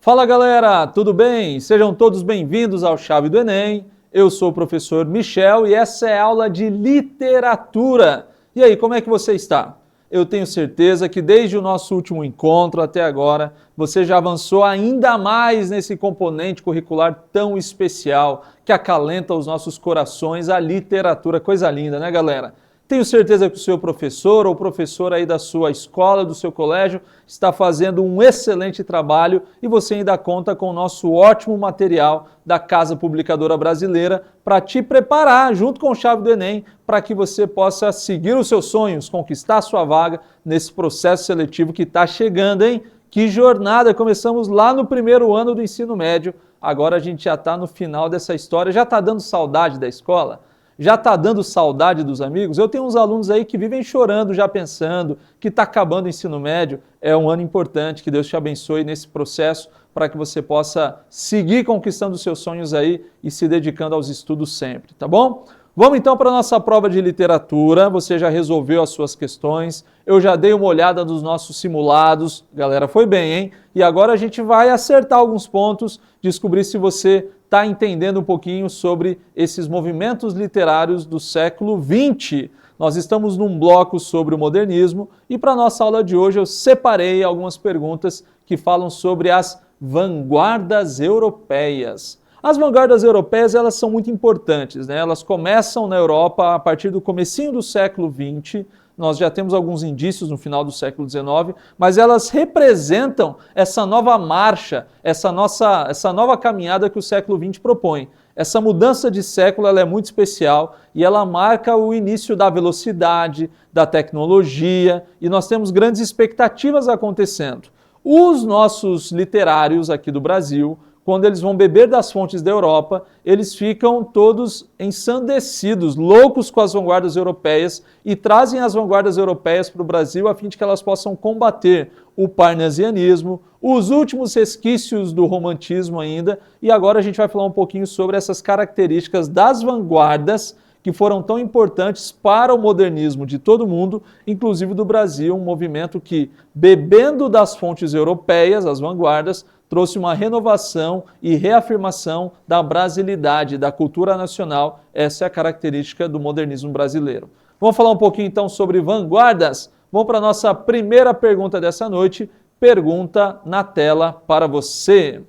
Fala galera, tudo bem? Sejam todos bem-vindos ao Chave do Enem. Eu sou o professor Michel e essa é a aula de literatura. E aí, como é que você está? Eu tenho certeza que desde o nosso último encontro até agora, você já avançou ainda mais nesse componente curricular tão especial que acalenta os nossos corações, a literatura. Coisa linda, né, galera? Tenho certeza que o seu professor ou professora aí da sua escola, do seu colégio, está fazendo um excelente trabalho e você ainda conta com o nosso ótimo material da Casa Publicadora Brasileira para te preparar, junto com o Chave do Enem, para que você possa seguir os seus sonhos, conquistar a sua vaga nesse processo seletivo que está chegando, hein? Que jornada! Começamos lá no primeiro ano do ensino médio, agora a gente já está no final dessa história. Já está dando saudade da escola? Já está dando saudade dos amigos? Eu tenho uns alunos aí que vivem chorando, já pensando que está acabando o ensino médio. É um ano importante, que Deus te abençoe nesse processo para que você possa seguir conquistando os seus sonhos aí e se dedicando aos estudos sempre, tá bom? Vamos então para a nossa prova de literatura. Você já resolveu as suas questões, eu já dei uma olhada nos nossos simulados. Galera, foi bem, hein? E agora a gente vai acertar alguns pontos, descobrir se você está entendendo um pouquinho sobre esses movimentos literários do século XX. Nós estamos num bloco sobre o modernismo e para a nossa aula de hoje eu separei algumas perguntas que falam sobre as vanguardas europeias. As vanguardas europeias, elas são muito importantes, né? Elas começam na Europa a partir do comecinho do século XX. Nós já temos alguns indícios no final do século XIX, mas elas representam essa nova marcha, essa nova caminhada que o século XX propõe. Essa mudança de século ela é muito especial e ela marca o início da velocidade, da tecnologia, e nós temos grandes expectativas acontecendo. Os nossos literários aqui do Brasil, quando eles vão beber das fontes da Europa, eles ficam todos ensandecidos, loucos com as vanguardas europeias e trazem as vanguardas europeias para o Brasil a fim de que elas possam combater o parnasianismo, os últimos resquícios do romantismo ainda, e agora a gente vai falar um pouquinho sobre essas características das vanguardas que foram tão importantes para o modernismo de todo mundo, inclusive do Brasil, um movimento que, bebendo das fontes europeias, as vanguardas, trouxe uma renovação e reafirmação da brasilidade, da cultura nacional. Essa é a característica do modernismo brasileiro. Vamos falar um pouquinho então sobre vanguardas? Vamos para a nossa primeira pergunta dessa noite. Pergunta na tela para você.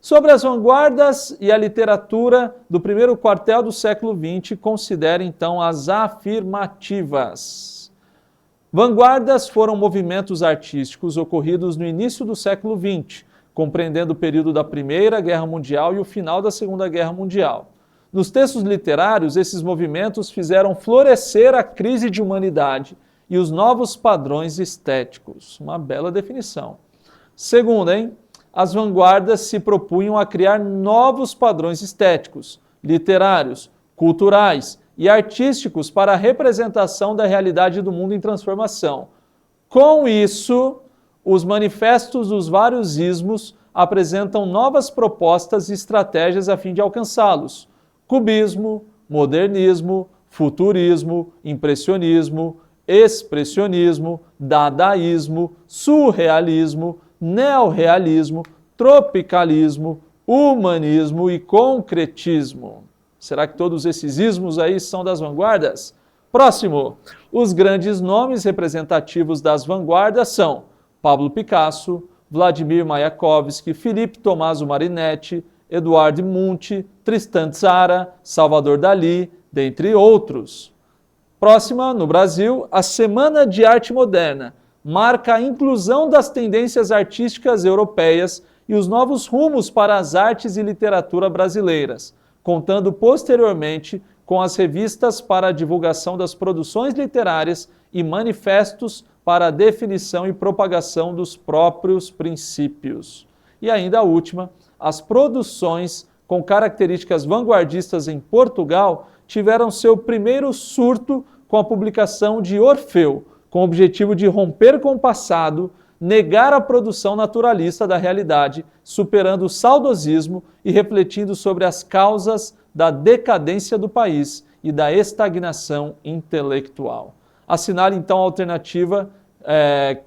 Sobre as vanguardas e a literatura do primeiro quartel do século XX, considere então as afirmativas. Vanguardas foram movimentos artísticos ocorridos no início do século XX, compreendendo o período da Primeira Guerra Mundial e o final da Segunda Guerra Mundial. Nos textos literários, esses movimentos fizeram florescer a crise de humanidade e os novos padrões estéticos. Uma bela definição. Segundo, as vanguardas se propunham a criar novos padrões estéticos, literários, culturais e artísticos para a representação da realidade do mundo em transformação. Com isso, os manifestos dos vários ismos apresentam novas propostas e estratégias a fim de alcançá-los. Cubismo, modernismo, futurismo, impressionismo, expressionismo, dadaísmo, surrealismo, neorrealismo, tropicalismo, humanismo e concretismo. Será que todos esses ismos aí são das vanguardas? Próximo. Os grandes nomes representativos das vanguardas são Pablo Picasso, Vladimir Mayakovsky, Philippe Tommaso Marinetti, Eduard Munch, Tristan Tzara, Salvador Dalí, dentre outros. Próxima, no Brasil, a Semana de Arte Moderna marca a inclusão das tendências artísticas europeias e os novos rumos para as artes e literatura brasileiras, contando posteriormente com as revistas para a divulgação das produções literárias e manifestos para a definição e propagação dos próprios princípios. E ainda a última, as produções com características vanguardistas em Portugal tiveram seu primeiro surto com a publicação de Orfeu, com o objetivo de romper com o passado, negar a produção naturalista da realidade, superando o saudosismo e refletindo sobre as causas da decadência do país e da estagnação intelectual. Assinale então a alternativa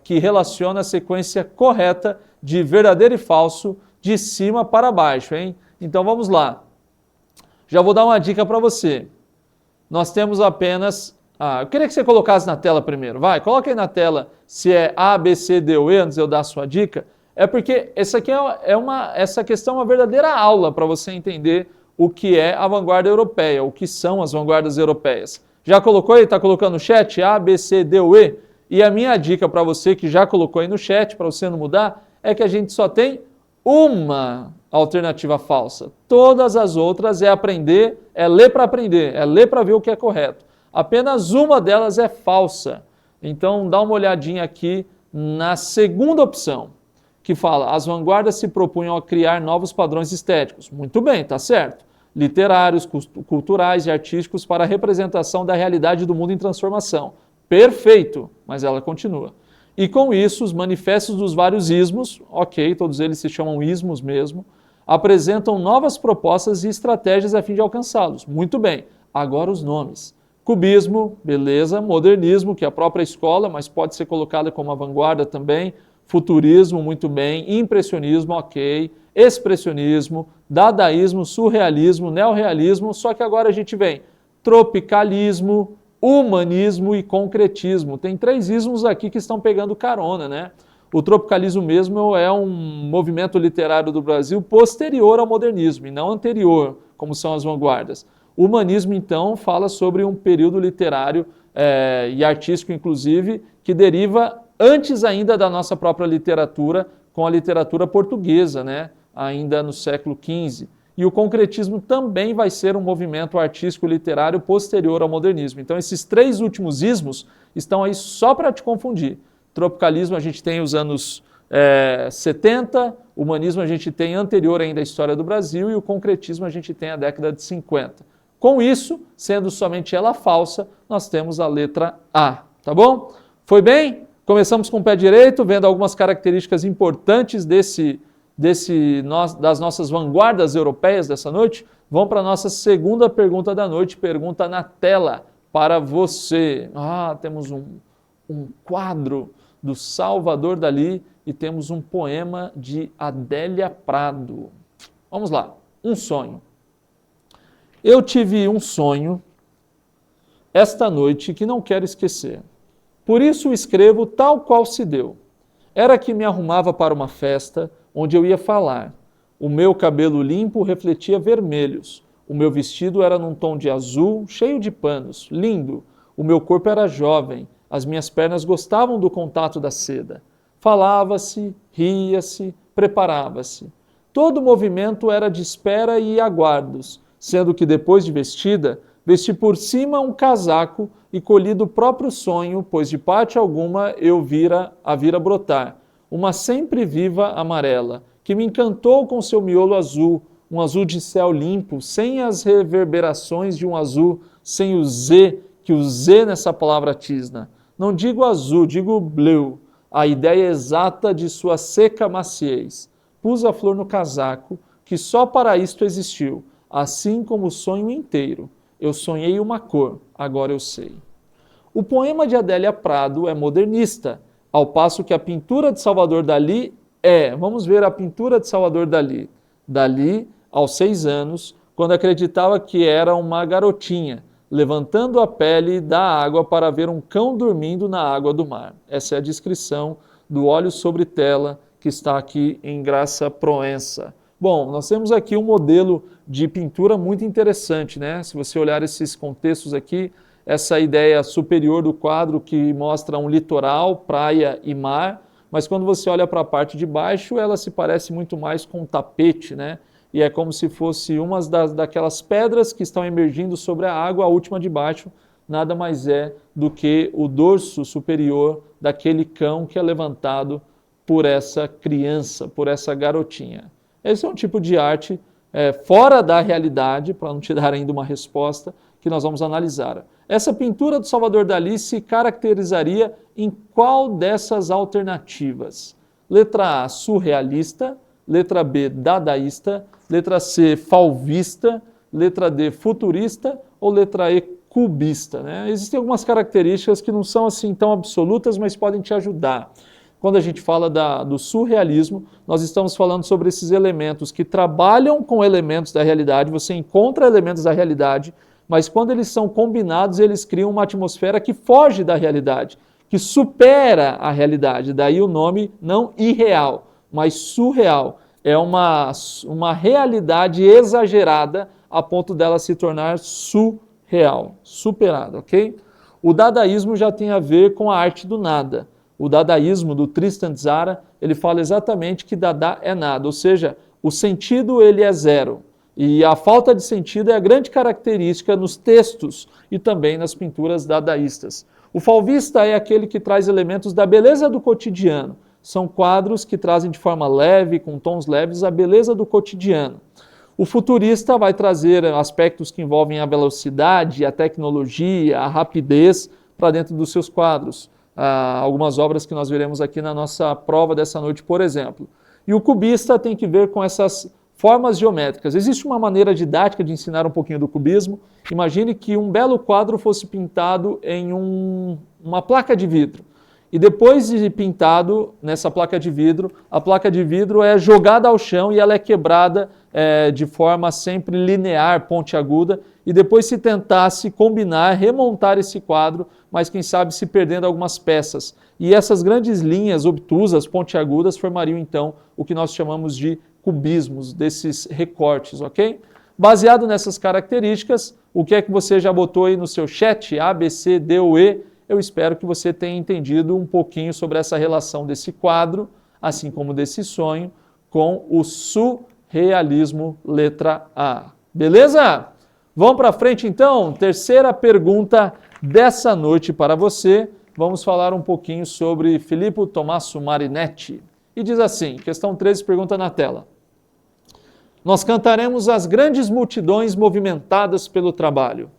que relaciona a sequência correta de verdadeiro e falso de cima para baixo, hein? Então vamos lá. Já vou dar uma dica para você. Nós temos apenas... eu queria que você colocasse na tela primeiro. Vai, coloca aí na tela se é A, B, C, D ou E, antes de eu dar a sua dica. É porque essa questão é uma verdadeira aula para você entender o que é a vanguarda europeia, o que são as vanguardas europeias. Já colocou aí? Está colocando no chat? A, B, C, D ou E? E a minha dica para você que já colocou aí no chat, para você não mudar, é que a gente só tem uma alternativa falsa. Todas as outras é aprender, é ler para aprender, é ler para ver o que é correto. Apenas uma delas é falsa. Então dá uma olhadinha aqui na segunda opção, que fala: as vanguardas se propunham a criar novos padrões estéticos. Muito bem, tá certo. Literários, culturais e artísticos para a representação da realidade do mundo em transformação. Perfeito, mas ela continua. E com isso, os manifestos dos vários ismos, ok, todos eles se chamam ismos mesmo, apresentam novas propostas e estratégias a fim de alcançá-los. Muito bem, agora os nomes. Cubismo, beleza, modernismo, que é a própria escola, mas pode ser colocada como a vanguarda também, futurismo, muito bem, impressionismo, ok, expressionismo, dadaísmo, surrealismo, neorrealismo, só que agora a gente vem tropicalismo, humanismo e concretismo. Tem 3 ismos aqui que estão pegando carona, né? O tropicalismo mesmo é um movimento literário do Brasil posterior ao modernismo e não anterior, como são as vanguardas. O humanismo, então, fala sobre um período literário e artístico, inclusive, que deriva antes ainda da nossa própria literatura, com a literatura portuguesa, né? Ainda no século XV. E o concretismo também vai ser um movimento artístico literário posterior ao modernismo. Então esses 3 últimos ismos estão aí só para te confundir. Tropicalismo a gente tem os anos 70, humanismo a gente tem anterior ainda à história do Brasil e o concretismo a gente tem a década de 50. Com isso, sendo somente ela falsa, nós temos a letra A, tá bom? Foi bem? Começamos com o pé direito, vendo algumas características importantes das nossas vanguardas europeias dessa noite. Vamos para a nossa segunda pergunta da noite, pergunta na tela para você. Temos um quadro do Salvador Dalí e temos um poema de Adélia Prado. Vamos lá, um sonho. Eu tive um sonho esta noite que não quero esquecer. Por isso o escrevo tal qual se deu. Era que me arrumava para uma festa onde eu ia falar. O meu cabelo limpo refletia vermelhos. O meu vestido era num tom de azul, cheio de panos, lindo. O meu corpo era jovem. As minhas pernas gostavam do contato da seda. Falava-se, ria-se, preparava-se. Todo o movimento era de espera e aguardos, sendo que depois de vestida, vesti por cima um casaco e colhi do próprio sonho, pois de parte alguma eu a vira brotar. Uma sempre viva amarela, que me encantou com seu miolo azul, um azul de céu limpo, sem as reverberações de um azul, sem o Z, que o Z nessa palavra tisna. Não digo azul, digo blue, a ideia exata de sua seca maciez. Pus a flor no casaco, que só para isto existiu, assim como o sonho inteiro. Eu sonhei uma cor, agora eu sei. O poema de Adélia Prado é modernista, ao passo que a pintura de Salvador Dalí vamos ver a pintura de Salvador Dalí. Dalí, aos 6 anos, quando acreditava que era uma garotinha, levantando a pele da água para ver um cão dormindo na água do mar. Essa é a descrição do óleo sobre tela que está aqui em Graça Proença. Bom, nós temos aqui um modelo de pintura muito interessante, né? Se você olhar esses contextos aqui, essa ideia superior do quadro que mostra um litoral, praia e mar, mas quando você olha para a parte de baixo, ela se parece muito mais com um tapete, né? E é como se fosse uma daquelas pedras que estão emergindo sobre a água, a última de baixo, nada mais é do que o dorso superior daquele cão que é levantado por essa criança, por essa garotinha. Esse é um tipo de arte fora da realidade, para não te dar ainda uma resposta, que nós vamos analisar. Essa pintura do Salvador Dalí se caracterizaria em qual dessas alternativas? Letra A, surrealista, letra B, dadaísta, letra C, fauvista, letra D, futurista ou letra E, cubista, né? Existem algumas características que não são assim tão absolutas, mas podem te ajudar. quando a gente fala do surrealismo, nós estamos falando sobre esses elementos que trabalham com elementos da realidade, você encontra elementos da realidade, mas quando eles são combinados, eles criam uma atmosfera que foge da realidade, que supera a realidade. Daí o nome não irreal, mas surreal. É uma realidade exagerada a ponto dela se tornar surreal, superada, ok? O dadaísmo já tem a ver com a arte do nada. O dadaísmo do Tristan Tzara, ele fala exatamente que Dada é nada, ou seja, o sentido ele é zero. E a falta de sentido é a grande característica nos textos e também nas pinturas dadaístas. O fauvista é aquele que traz elementos da beleza do cotidiano. São quadros que trazem de forma leve, com tons leves, a beleza do cotidiano. O futurista vai trazer aspectos que envolvem a velocidade, a tecnologia, a rapidez para dentro dos seus quadros. Algumas obras que nós veremos aqui na nossa prova dessa noite, por exemplo. E o cubista tem que ver com essas formas geométricas. Existe uma maneira didática de ensinar um pouquinho do cubismo. Imagine que um belo quadro fosse pintado em uma placa de vidro. E depois de pintado nessa placa de vidro, a placa de vidro é jogada ao chão e ela é quebrada de forma sempre linear, pontiaguda, e depois se tentasse combinar, remontar esse quadro, mas quem sabe se perdendo algumas peças. E essas grandes linhas obtusas, pontiagudas, formariam então o que nós chamamos de cubismos, desses recortes, ok? Baseado nessas características, o que é que você já botou aí no seu chat, A, B, C, D ou E? Eu espero que você tenha entendido um pouquinho sobre essa relação desse quadro, assim como desse sonho, com o surrealismo letra A. Beleza? Vamos para frente então? Terceira pergunta dessa noite para você. Vamos falar um pouquinho sobre Filippo Tommaso Marinetti. E diz assim, questão 13, pergunta na tela. Nós cantaremos as grandes multidões movimentadas pelo trabalho.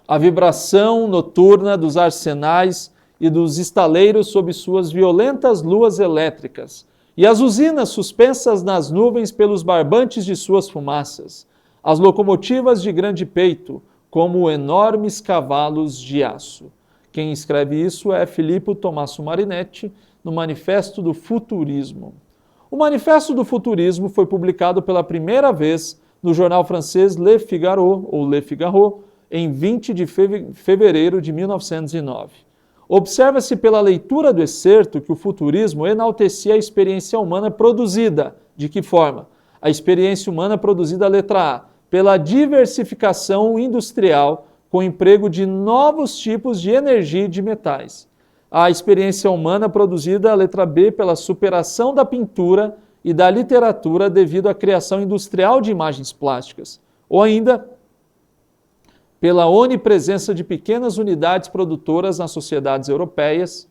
A vibração noturna dos arsenais e dos estaleiros sob suas violentas luas elétricas, e as usinas suspensas nas nuvens pelos barbantes de suas fumaças, as locomotivas de grande peito, como enormes cavalos de aço. Quem escreve isso é Filippo Tommaso Marinetti, no Manifesto do Futurismo. O Manifesto do Futurismo foi publicado pela primeira vez no jornal francês Le Figaro, ou Le Figaro, em 20 de fevereiro de 1909. Observa-se pela leitura do excerto que o futurismo enaltecia a experiência humana produzida. De que forma? A experiência humana produzida, letra A, pela diversificação industrial com o emprego de novos tipos de energia e de metais. A experiência humana produzida, letra B, pela superação da pintura e da literatura devido à criação industrial de imagens plásticas. Ou ainda, pela onipresença de pequenas unidades produtoras nas sociedades europeias,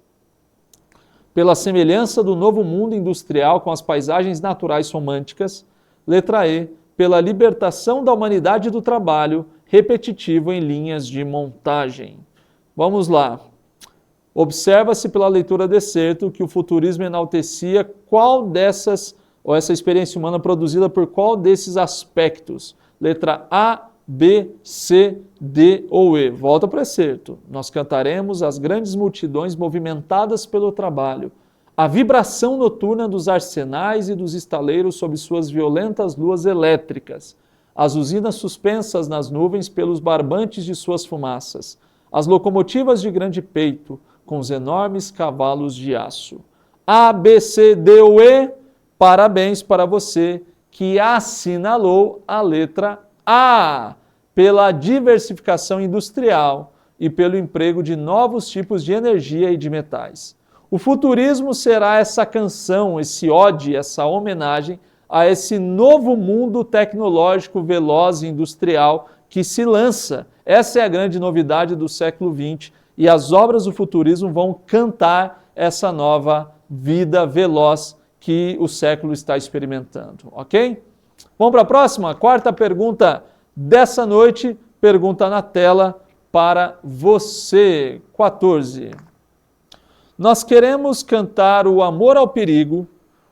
pela semelhança do novo mundo industrial com as paisagens naturais românticas, letra E, pela libertação da humanidade do trabalho repetitivo em linhas de montagem. Vamos lá. Observa-se pela leitura desse excerto que o futurismo enaltecia qual dessas, ou essa experiência humana produzida por qual desses aspectos? Letra A, B, C, D ou E. Volta para o excerto. Nós cantaremos as grandes multidões movimentadas pelo trabalho, a vibração noturna dos arsenais e dos estaleiros sob suas violentas luas elétricas, as usinas suspensas nas nuvens pelos barbantes de suas fumaças, as locomotivas de grande peito, com os enormes cavalos de aço. A, B, C, D ou E, parabéns para você que assinalou a letra A, pela diversificação industrial e pelo emprego de novos tipos de energia e de metais. O futurismo será essa canção, esse ode, essa homenagem a esse novo mundo tecnológico, veloz e industrial que se lança. Essa é a grande novidade do século XX e as obras do futurismo vão cantar essa nova vida veloz que o século está experimentando, ok? Vamos para a próxima? Quarta pergunta dessa noite, pergunta na tela para você. 14. Nós queremos cantar o amor ao perigo,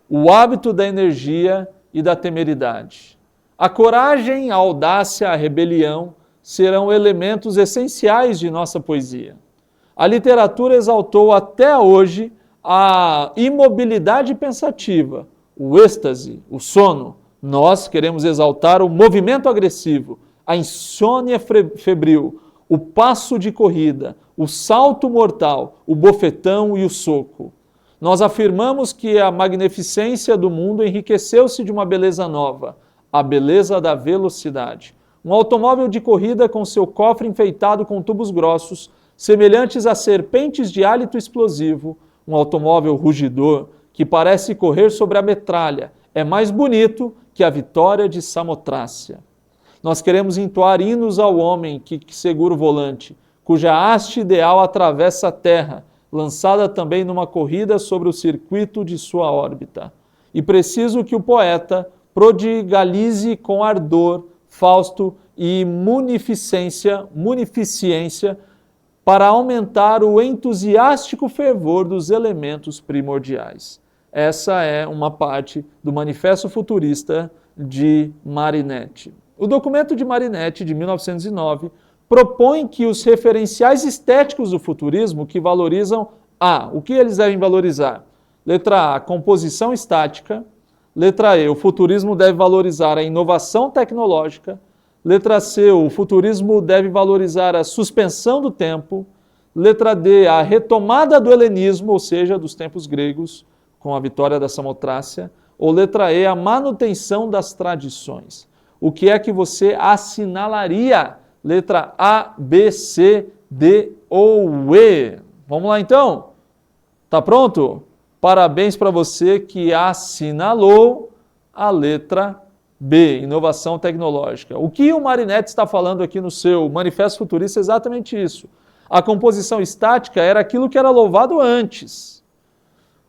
o hábito da energia e da temeridade. A coragem, a audácia, a rebelião serão elementos essenciais de nossa poesia. A literatura exaltou até hoje a imobilidade pensativa, o êxtase, o sono. Nós queremos exaltar o movimento agressivo, a insônia febril, o passo de corrida, o salto mortal, o bofetão e o soco. Nós afirmamos que a magnificência do mundo enriqueceu-se de uma beleza nova, a beleza da velocidade. Um automóvel de corrida com seu cofre enfeitado com tubos grossos, semelhantes a serpentes de hálito explosivo, um automóvel rugidor que parece correr sobre a metralha, é mais bonito que a vitória de Samotrácia. Nós queremos entoar hinos ao homem que segura o volante, cuja haste ideal atravessa a Terra, lançada também numa corrida sobre o circuito de sua órbita. E preciso que o poeta prodigalize com ardor, Fausto e munificência para aumentar o entusiástico fervor dos elementos primordiais. Essa é uma parte do Manifesto Futurista de Marinetti. O documento de Marinetti, de 1909, propõe que os referenciais estéticos do futurismo que valorizam o que eles devem valorizar? Letra A, composição estática. Letra E, o futurismo deve valorizar a inovação tecnológica. Letra C, o futurismo deve valorizar a suspensão do tempo. Letra D, a retomada do helenismo, ou seja, dos tempos gregos, com a vitória da Samotrácia. Ou letra E, a manutenção das tradições. O que é que você assinalaria? Letra A, B, C, D ou E? Vamos lá então? Tá pronto? Parabéns para você que assinalou a letra B, inovação tecnológica. O que o Marinetti está falando aqui no seu Manifesto Futurista é exatamente isso. A composição estática era aquilo que era louvado antes.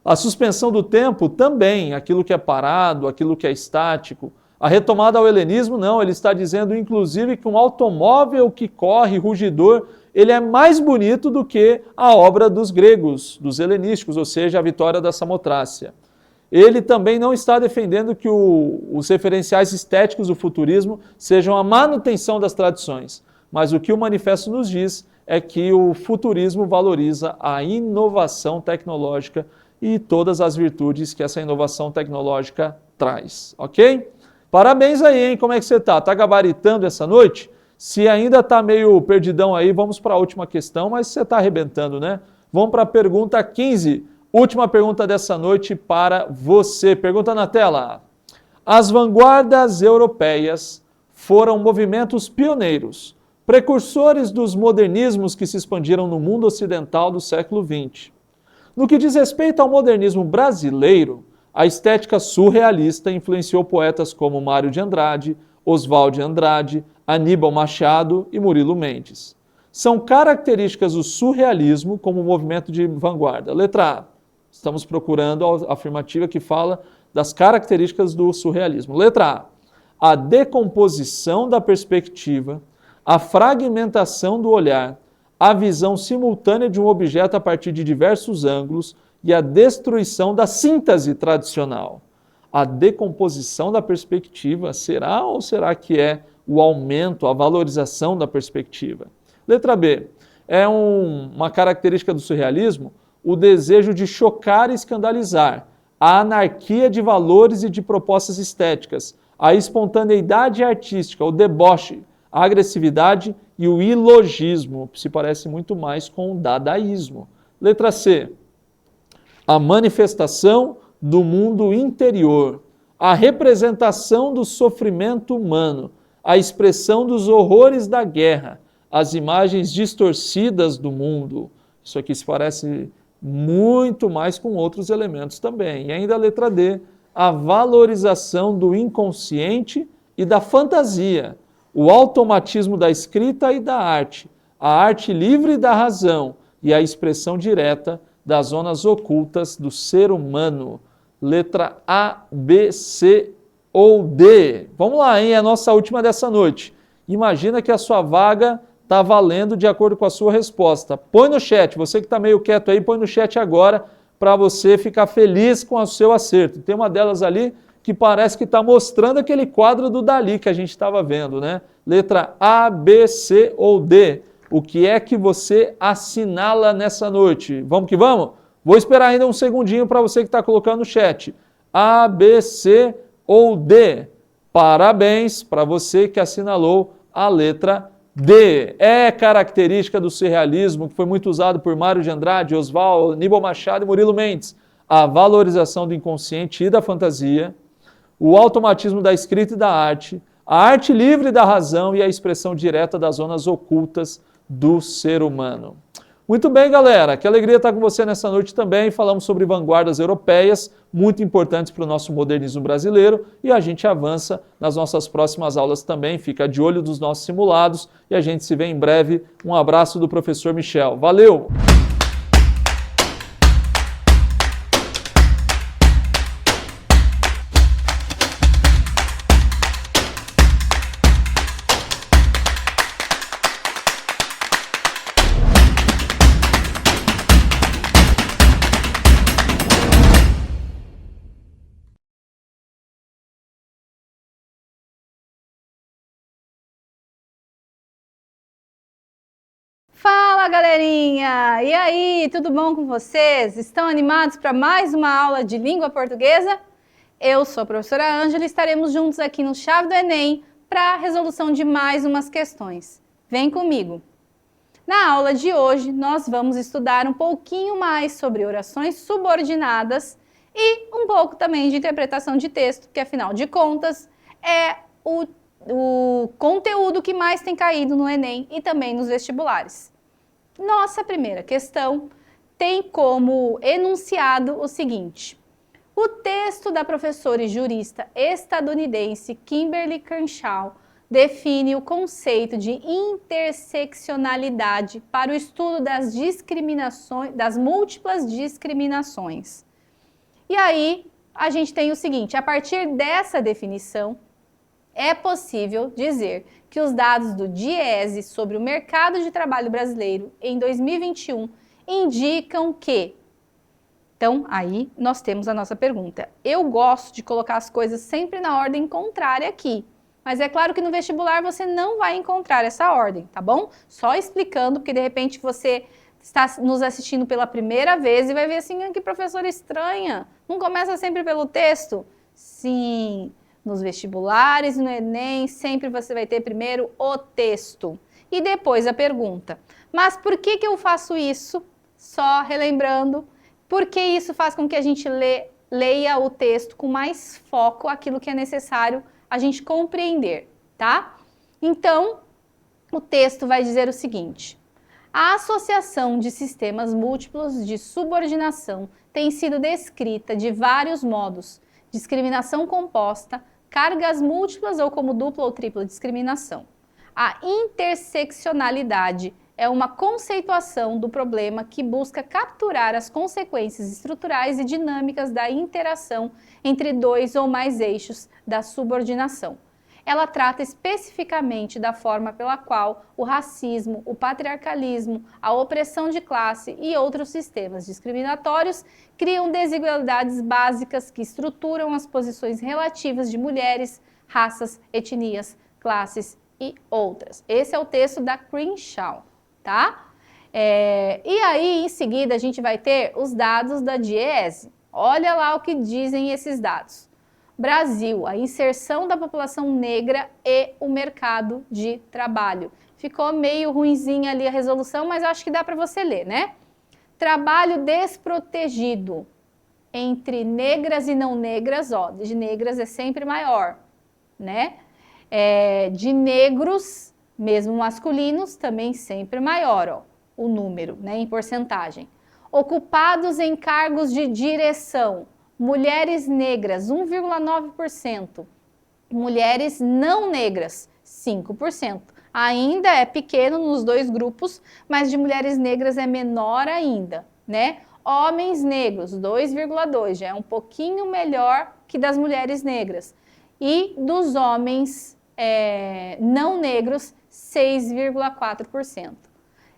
A suspensão do tempo também, aquilo que é parado, aquilo que é estático. A retomada ao helenismo, não, ele está dizendo inclusive que um automóvel que corre rugidor, ele é mais bonito do que a obra dos gregos, dos helenísticos, ou seja, a vitória da Samotrácia. Ele também não está defendendo que os referenciais estéticos do futurismo sejam a manutenção das tradições, mas o que o manifesto nos diz é que o futurismo valoriza a inovação tecnológica e todas as virtudes que essa inovação tecnológica traz, ok? Parabéns aí, hein? Como é que você está? Está gabaritando essa noite? Se ainda está meio perdidão aí, vamos para a última questão, mas você está arrebentando, né? Vamos para a pergunta 15. Última pergunta dessa noite para você. Pergunta na tela. As vanguardas europeias foram movimentos pioneiros, precursores dos modernismos que se expandiram no mundo ocidental do século XX. No que diz respeito ao modernismo brasileiro, a estética surrealista influenciou poetas como Mário de Andrade, Oswald de Andrade, Aníbal Machado e Murilo Mendes. São características do surrealismo como movimento de vanguarda. Letra A. Estamos procurando a afirmativa que fala das características do surrealismo. Letra A. A decomposição da perspectiva, a fragmentação do olhar, a visão simultânea de um objeto a partir de diversos ângulos e a destruição da síntese tradicional. A decomposição da perspectiva, será ou será que é o aumento, a valorização da perspectiva? Letra B. É uma característica do surrealismo o desejo de chocar e escandalizar, a anarquia de valores e de propostas estéticas, a espontaneidade artística, o deboche, a agressividade e o ilogismo, que se parece muito mais com o dadaísmo. Letra C. A manifestação do mundo interior, a representação do sofrimento humano, a expressão dos horrores da guerra, as imagens distorcidas do mundo. Isso aqui se parece muito mais com outros elementos também. E ainda a letra D, a valorização do inconsciente e da fantasia, o automatismo da escrita e da arte, a arte livre da razão e a expressão direta das zonas ocultas do ser humano. Letra A, B, C ou D. Vamos lá, hein? É a nossa última dessa noite. Imagina que a sua vaga está valendo de acordo com a sua resposta. Põe no chat, você que está meio quieto aí, põe no chat agora para você ficar feliz com o seu acerto. Tem uma delas ali que parece que está mostrando aquele quadro do Dalí que a gente estava vendo, né? Letra A, B, C ou D. O que é que você assinala nessa noite? Vamos que vamos? Vou esperar ainda um segundinho para você que está colocando no chat. A, B, C ou D? Parabéns para você que assinalou a letra D. É característica do surrealismo que foi muito usado por Mário de Andrade, Oswald, Aníbal Machado e Murilo Mendes. A valorização do inconsciente e da fantasia, o automatismo da escrita e da arte, a arte livre da razão e a expressão direta das zonas ocultas do ser humano. Muito bem, galera, que alegria estar com você nessa noite também. Falamos sobre vanguardas europeias, muito importantes para o nosso modernismo brasileiro, e a gente avança nas nossas próximas aulas também. Fica de olho dos nossos simulados e a gente se vê em breve. Um abraço do professor Michel. Valeu! Fala, galerinha! E aí, tudo bom com vocês? Estão animados para mais uma aula de língua portuguesa? Eu sou a professora Ângela e estaremos juntos aqui no Chave do Enem para a resolução de mais umas questões. Vem comigo! Na aula de hoje, nós vamos estudar um pouquinho mais sobre orações subordinadas e um pouco também de interpretação de texto, que afinal de contas é o conteúdo que mais tem caído no Enem e também nos vestibulares. Nossa primeira questão tem como enunciado o seguinte: o texto da professora e jurista estadunidense Kimberly Crenshaw define o conceito de interseccionalidade para o estudo das discriminações, das múltiplas discriminações. E aí a gente tem o seguinte: a partir dessa definição, é possível dizer que os dados do DIEESE sobre o mercado de trabalho brasileiro em 2021 indicam que... Então, aí nós temos a nossa pergunta. Eu gosto de colocar as coisas sempre na ordem contrária aqui, mas é claro que no vestibular você não vai encontrar essa ordem, tá bom? Só explicando, porque de repente você está nos assistindo pela primeira vez e vai ver assim, que professora estranha, não começa sempre pelo texto? Sim... Nos vestibulares e no Enem, sempre você vai ter primeiro o texto e depois a pergunta. Mas por que eu faço isso? Só relembrando, porque isso faz com que a gente leia o texto com mais foco, aquilo que é necessário a gente compreender, tá? Então, o texto vai dizer o seguinte: a associação de sistemas múltiplos de subordinação tem sido descrita de vários modos: discriminação composta, cargas múltiplas ou como dupla ou tripla discriminação. A interseccionalidade é uma conceituação do problema que busca capturar as consequências estruturais e dinâmicas da interação entre dois ou mais eixos da subordinação. Ela trata especificamente da forma pela qual o racismo, o patriarcalismo, a opressão de classe e outros sistemas discriminatórios criam desigualdades básicas que estruturam as posições relativas de mulheres, raças, etnias, classes e outras. Esse é o texto da Crenshaw, tá? E aí, em seguida, a gente vai ter os dados da DIEESE. Olha lá o que dizem esses dados. Brasil, a inserção da população negra e o mercado de trabalho. Ficou meio ruinzinha ali a resolução, mas acho que dá para você ler, né? Trabalho desprotegido entre negras e não negras, ó, de negras é sempre maior, né? De negros, mesmo masculinos, também sempre maior, ó, o número, né, em porcentagem. Ocupados em cargos de direção, mulheres negras, 1,9%. Mulheres não negras, 5%. Ainda é pequeno nos dois grupos, mas de mulheres negras é menor ainda, né? Homens negros, 2,2%, já é um pouquinho melhor que das mulheres negras. E dos homens não negros, 6,4%.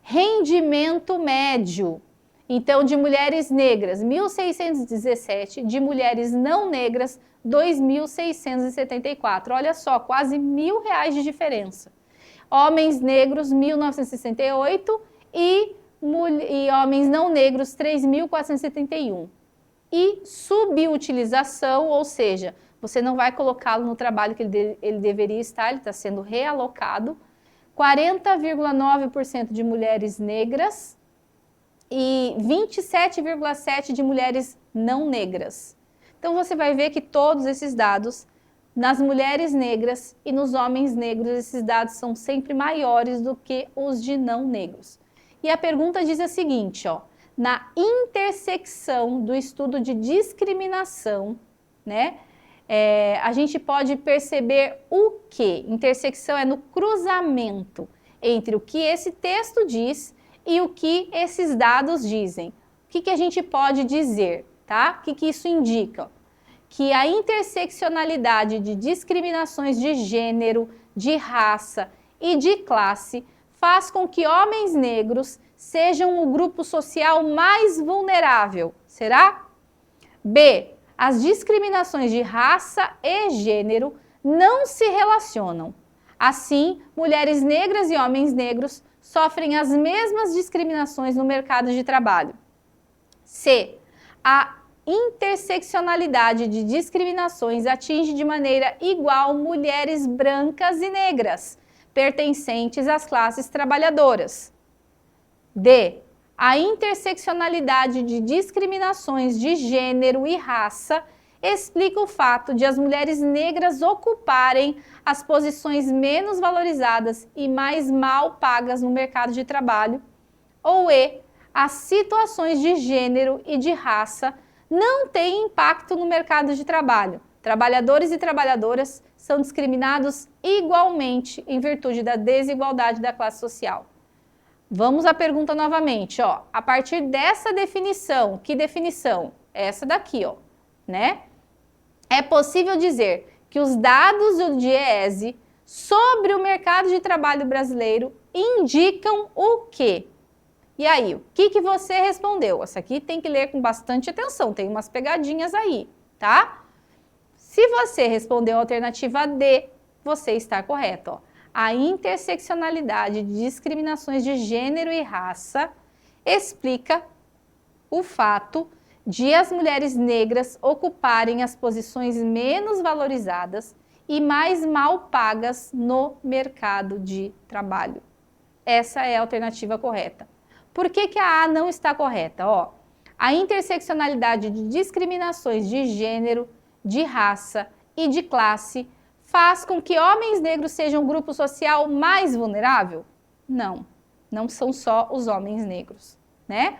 Rendimento médio. Então, de mulheres negras, 1.617, de mulheres não negras, 2.674. Olha só, quase R$1.000 de diferença. Homens negros, 1.968 e e homens não negros 3.471. E subutilização, ou seja, você não vai colocá-lo no trabalho que ele deveria estar, ele está sendo realocado, 40,9% de mulheres negras e 27,7% de mulheres não negras. Então você vai ver que todos esses dados, nas mulheres negras e nos homens negros, esses dados são sempre maiores do que os de não negros. E a pergunta diz o seguinte, ó, na intersecção do estudo de discriminação, né, a gente pode perceber o quê? Intersecção é no cruzamento entre o que esse texto diz e o que esses dados dizem. O que a gente pode dizer, tá? O que isso indica? Que a interseccionalidade de discriminações de gênero, de raça e de classe faz com que homens negros sejam o grupo social mais vulnerável. Será? B. As discriminações de raça e gênero não se relacionam. Assim, mulheres negras e homens negros sofrem as mesmas discriminações no mercado de trabalho. C. A interseccionalidade de discriminações atinge de maneira igual mulheres brancas e negras, pertencentes às classes trabalhadoras. D. A interseccionalidade de discriminações de gênero e raça explica o fato de as mulheres negras ocuparem as posições menos valorizadas e mais mal pagas no mercado de trabalho. Ou E. As situações de gênero e de raça não têm impacto no mercado de trabalho. Trabalhadores e trabalhadoras são discriminados igualmente em virtude da desigualdade da classe social. Vamos à pergunta novamente, ó. A partir dessa definição, que definição? Essa daqui, ó, né? É possível dizer que os dados do DIEESE sobre o mercado de trabalho brasileiro indicam o quê? E aí, o que você respondeu? Essa aqui tem que ler com bastante atenção, tem umas pegadinhas aí, tá? Se você respondeu a alternativa D, você está correto, ó. A interseccionalidade de discriminações de gênero e raça explica o fato de as mulheres negras ocuparem as posições menos valorizadas e mais mal pagas no mercado de trabalho. Essa é a alternativa correta. Por que a A não está correta? Ó, a interseccionalidade de discriminações de gênero, de raça e de classe faz com que homens negros sejam o grupo social mais vulnerável? Não, não são só os homens negros, né?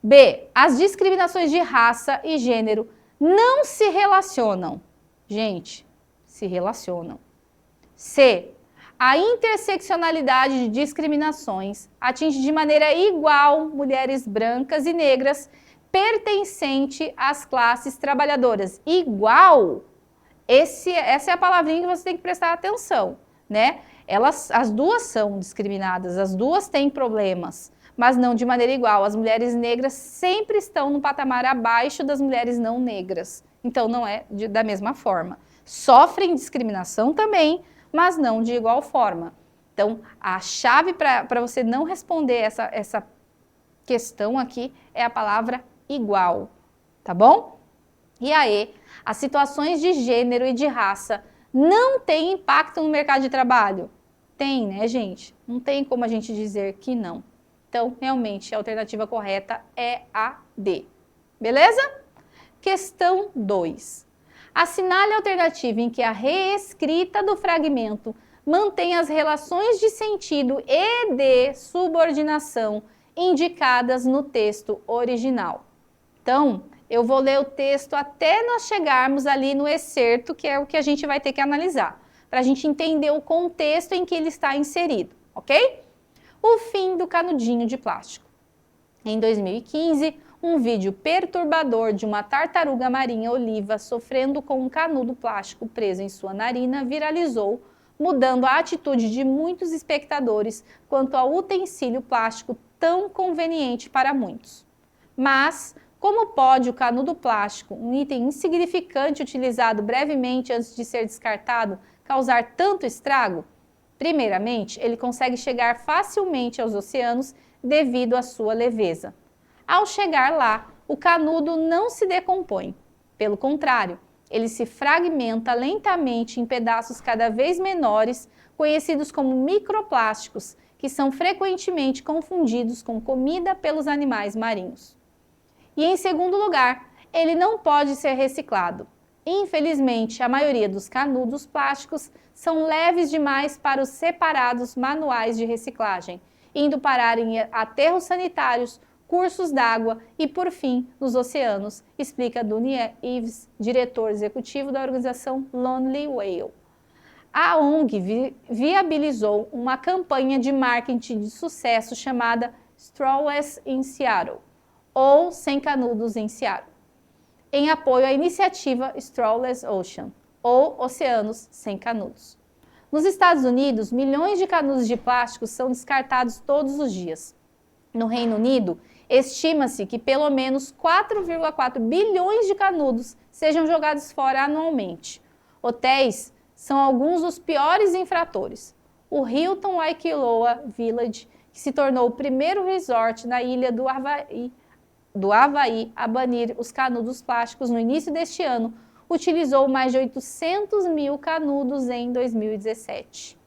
B. As discriminações de raça e gênero não se relacionam. Gente, se relacionam. C. A interseccionalidade de discriminações atinge de maneira igual mulheres brancas e negras pertencente às classes trabalhadoras. Igual? Essa é a palavrinha que você tem que prestar atenção, né? As duas são discriminadas, as duas têm problemas, mas não de maneira igual. As mulheres negras sempre estão no patamar abaixo das mulheres não negras, então não é da mesma forma. Sofrem discriminação também, mas não de igual forma. Então, a chave para você não responder essa questão aqui é a palavra igual, tá bom? E aí, as situações de gênero e de raça não têm impacto no mercado de trabalho? Tem, né, gente? Não tem como a gente dizer que não. Então, realmente, a alternativa correta é a D. Beleza? Questão 2. Assinale a alternativa em que a reescrita do fragmento mantém as relações de sentido e de subordinação indicadas no texto original. Então, eu vou ler o texto até nós chegarmos ali no excerto, que é o que a gente vai ter que analisar, para a gente entender o contexto em que ele está inserido, ok? O fim do canudinho de plástico. Em 2015, um vídeo perturbador de uma tartaruga marinha oliva sofrendo com um canudo plástico preso em sua narina viralizou, mudando a atitude de muitos espectadores quanto ao utensílio plástico tão conveniente para muitos. Mas, como pode o canudo plástico, um item insignificante utilizado brevemente antes de ser descartado, causar tanto estrago? Primeiramente, ele consegue chegar facilmente aos oceanos devido à sua leveza. Ao chegar lá, o canudo não se decompõe. Pelo contrário, ele se fragmenta lentamente em pedaços cada vez menores, conhecidos como microplásticos, que são frequentemente confundidos com comida pelos animais marinhos. E em segundo lugar, ele não pode ser reciclado. Infelizmente, a maioria dos canudos plásticos são leves demais para os separados manuais de reciclagem, indo parar em aterros sanitários, cursos d'água e, por fim, nos oceanos, explica Dunia Ives, diretor executivo da organização Lonely Whale. A ONG viabilizou uma campanha de marketing de sucesso chamada Strawless in Seattle, ou Sem Canudos em Seattle, em apoio à iniciativa Strawless Ocean, ou Oceanos Sem Canudos. Nos Estados Unidos, milhões de canudos de plástico são descartados todos os dias. No Reino Unido, estima-se que pelo menos 4,4 bilhões de canudos sejam jogados fora anualmente. Hotéis são alguns dos piores infratores. O Hilton Waikiloa Village, que se tornou o primeiro resort na ilha do Havaí a banir os canudos plásticos no início deste ano, utilizou mais de 800 mil canudos em 2017.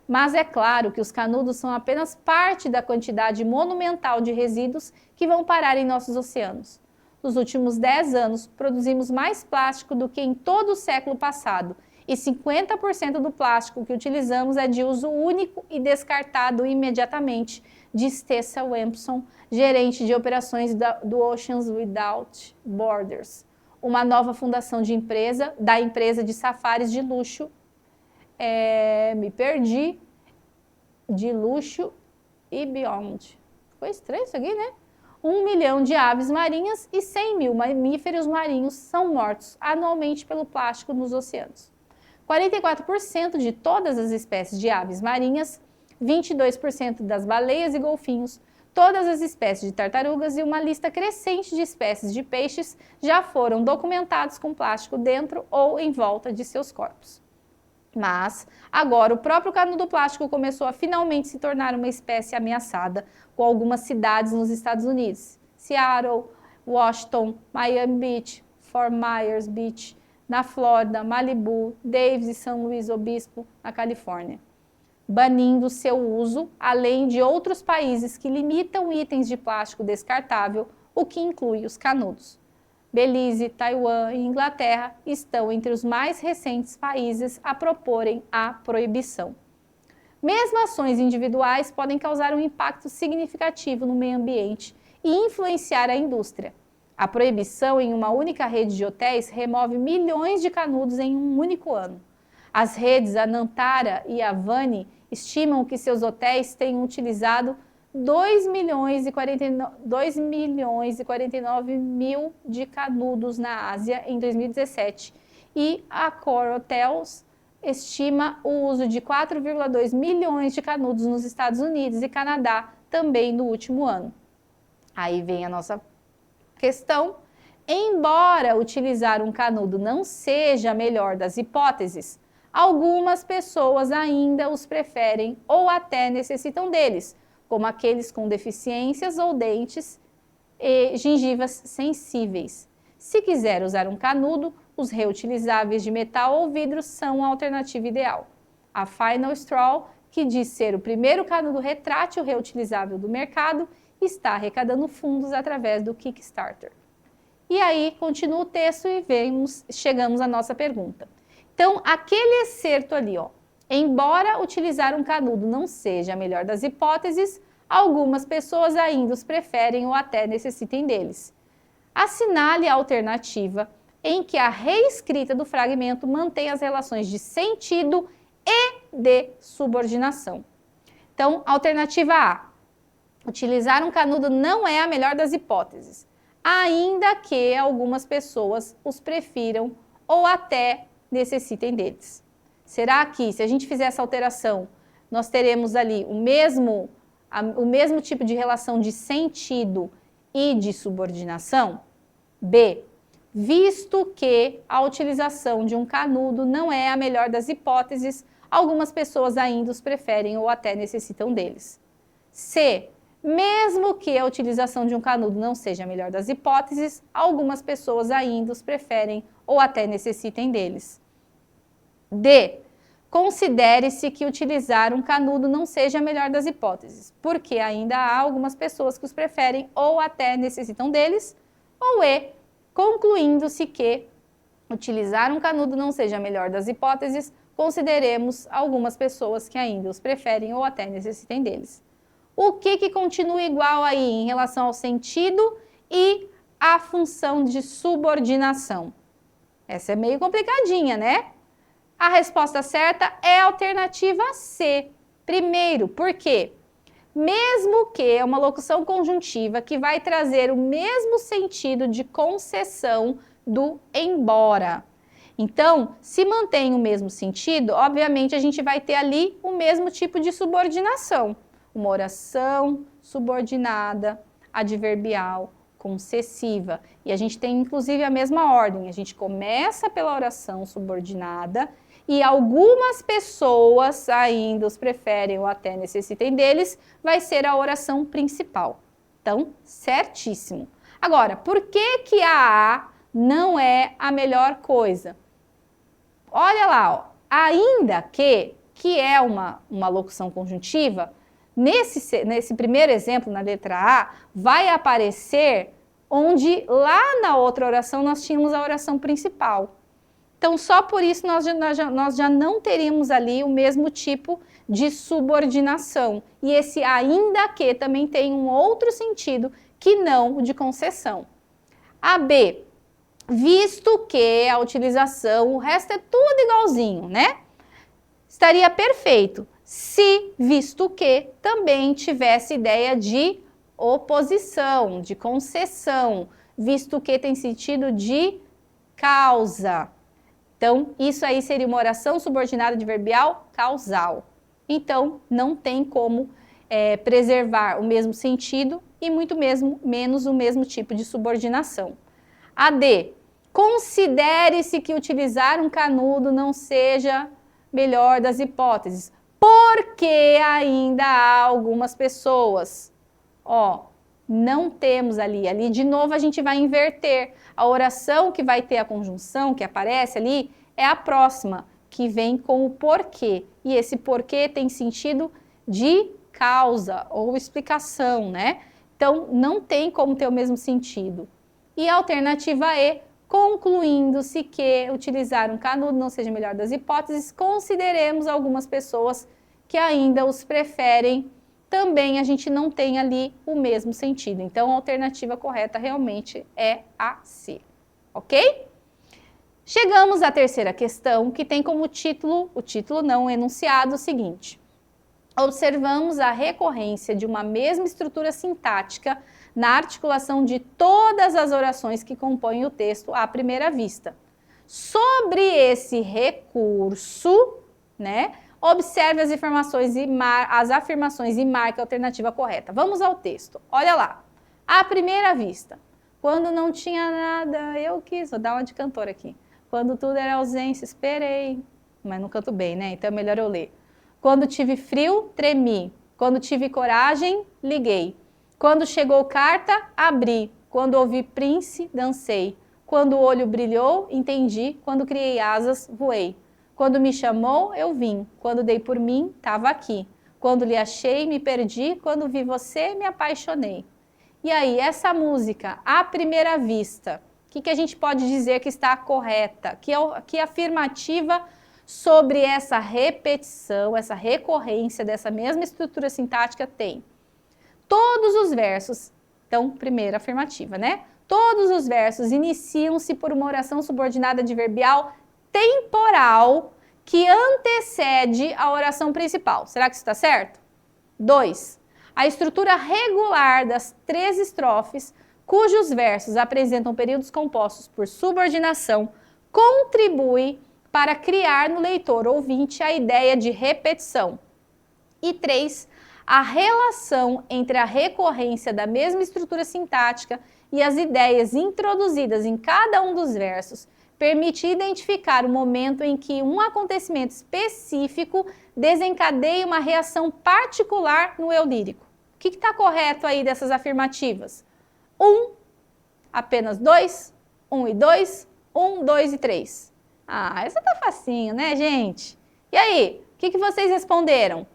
Mas é claro que os canudos são apenas parte da quantidade monumental de resíduos que vão parar em nossos oceanos. Nos últimos 10 anos, produzimos mais plástico do que em todo o século passado, e 50% do plástico que utilizamos é de uso único e descartado imediatamente, diz Tessa Wempson, gerente de operações do Oceans Without Borders, uma nova fundação da empresa de safaris de luxo, de luxo e beyond. Foi estranho isso aqui, né? 1 milhão de aves marinhas e 100 mil mamíferos marinhos são mortos anualmente pelo plástico nos oceanos. 44% de todas as espécies de aves marinhas, 22% das baleias e golfinhos, todas as espécies de tartarugas e uma lista crescente de espécies de peixes já foram documentados com plástico dentro ou em volta de seus corpos. Mas, agora, o próprio canudo plástico começou a finalmente se tornar uma espécie ameaçada, com algumas cidades nos Estados Unidos, Seattle, Washington, Miami Beach, Fort Myers Beach, na Flórida, Malibu, Davis e São Luís Obispo, na Califórnia, banindo seu uso, além de outros países que limitam itens de plástico descartável, o que inclui os canudos. Belize, Taiwan e Inglaterra estão entre os mais recentes países a proporem a proibição. Mesmo ações individuais podem causar um impacto significativo no meio ambiente e influenciar a indústria. A proibição em uma única rede de hotéis remove milhões de canudos em um único ano. As redes Anantara e Avani estimam que seus hotéis tenham utilizado 2 milhões e 49 mil de canudos na Ásia em 2017 e a Accor Hotels estima o uso de 4,2 milhões de canudos nos Estados Unidos e Canadá também no último ano. Aí vem a nossa questão. Embora utilizar um canudo não seja a melhor das hipóteses, algumas pessoas ainda os preferem ou até necessitam deles, como aqueles com deficiências ou dentes e gengivas sensíveis. Se quiser usar um canudo, os reutilizáveis de metal ou vidro são a alternativa ideal. A Final Straw, que diz ser o primeiro canudo retrátil reutilizável do mercado, está arrecadando fundos através do Kickstarter. E aí, continua o texto e chegamos à nossa pergunta. Então, aquele excerto ali, ó, embora utilizar um canudo não seja a melhor das hipóteses, algumas pessoas ainda os preferem ou até necessitem deles. Assinale a alternativa em que a reescrita do fragmento mantém as relações de sentido e de subordinação. Então, alternativa A. Utilizar um canudo não é a melhor das hipóteses, ainda que algumas pessoas os prefiram ou até necessitem deles. Será que, se a gente fizer essa alteração, nós teremos ali o mesmo tipo de relação de sentido e de subordinação? B. Visto que a utilização de um canudo não é a melhor das hipóteses, algumas pessoas ainda os preferem ou até necessitam deles. C. Mesmo que a utilização de um canudo não seja a melhor das hipóteses, algumas pessoas ainda os preferem ou até necessitem deles. D. Considere-se que utilizar um canudo não seja a melhor das hipóteses, porque ainda há algumas pessoas que os preferem ou até necessitam deles. Ou E. Concluindo-se que utilizar um canudo não seja a melhor das hipóteses, consideremos algumas pessoas que ainda os preferem ou até necessitem deles. O que continua igual aí em relação ao sentido e à função de subordinação? Essa é meio complicadinha, né? A resposta certa é a alternativa C. Primeiro, por quê? Mesmo que é uma locução conjuntiva que vai trazer o mesmo sentido de concessão do embora. Então, se mantém o mesmo sentido, obviamente a gente vai ter ali o mesmo tipo de subordinação. Uma oração subordinada, adverbial, concessiva. E a gente tem inclusive a mesma ordem. A gente começa pela oração subordinada e algumas pessoas ainda os preferem ou até necessitem deles, vai ser a oração principal. Então, certíssimo. Agora, por que a A não é a melhor coisa? Olha lá, ó, ainda que é uma locução conjuntiva, nesse primeiro exemplo, na letra A, vai aparecer onde lá na outra oração nós tínhamos a oração principal. Então, só por isso nós já não teríamos ali o mesmo tipo de subordinação. E esse ainda que também tem um outro sentido que não o de concessão. A B, visto que a utilização, o resto é tudo igualzinho, né? Estaria perfeito se, visto que, também tivesse ideia de oposição, de concessão, visto que tem sentido de causa. Então, isso aí seria uma oração subordinada adverbial causal. Então, não tem como preservar o mesmo sentido e muito menos o mesmo tipo de subordinação. A D, considere-se que utilizar um canudo não seja melhor das hipóteses, porque ainda há algumas pessoas. Ó, não temos ali de novo a gente vai inverter. A oração que vai ter a conjunção, que aparece ali, é a próxima, que vem com o porquê. E esse porquê tem sentido de causa ou explicação, né? Então, não tem como ter o mesmo sentido. E a alternativa E, concluindo-se que utilizar um canudo não seja a melhor das hipóteses, consideremos algumas pessoas que ainda os preferem. Também a gente não tem ali o mesmo sentido. Então, a alternativa correta realmente é a C, ok? Chegamos à terceira questão, que tem como título, o título não enunciado, o seguinte. Observamos a recorrência de uma mesma estrutura sintática na articulação de todas as orações que compõem o texto à primeira vista. Sobre esse recurso, né? Observe as afirmações e marque a alternativa correta. Vamos ao texto. Olha lá. À primeira vista, quando não tinha nada, eu quis. Vou dar uma de cantora aqui. Quando tudo era ausência, esperei. Mas não canto bem, né? Então é melhor eu ler. Quando tive frio, tremi. Quando tive coragem, liguei. Quando chegou carta, abri. Quando ouvi Prince, dancei. Quando o olho brilhou, entendi. Quando criei asas, voei. Quando me chamou, eu vim. Quando dei por mim, estava aqui. Quando lhe achei, me perdi. Quando vi você, me apaixonei. E aí, essa música, à primeira vista, o que a gente pode dizer que está correta? Que afirmativa sobre essa repetição, essa recorrência dessa mesma estrutura sintática tem? Todos os versos, então, primeira afirmativa, né? Todos os versos iniciam-se por uma oração subordinada adverbial temporal que antecede a oração principal. Será que isso está certo? 2. A estrutura regular das 3 estrofes, cujos versos apresentam períodos compostos por subordinação, contribui para criar no leitor ouvinte a ideia de repetição. E 3. A relação entre a recorrência da mesma estrutura sintática e as ideias introduzidas em cada um dos versos permite identificar o momento em que um acontecimento específico desencadeia uma reação particular no eu lírico. que está correto aí dessas afirmativas? 1, apenas 2, 1 e 2, 1, 2 e 3. Ah, essa tá facinho, né, gente? E aí, o que vocês responderam?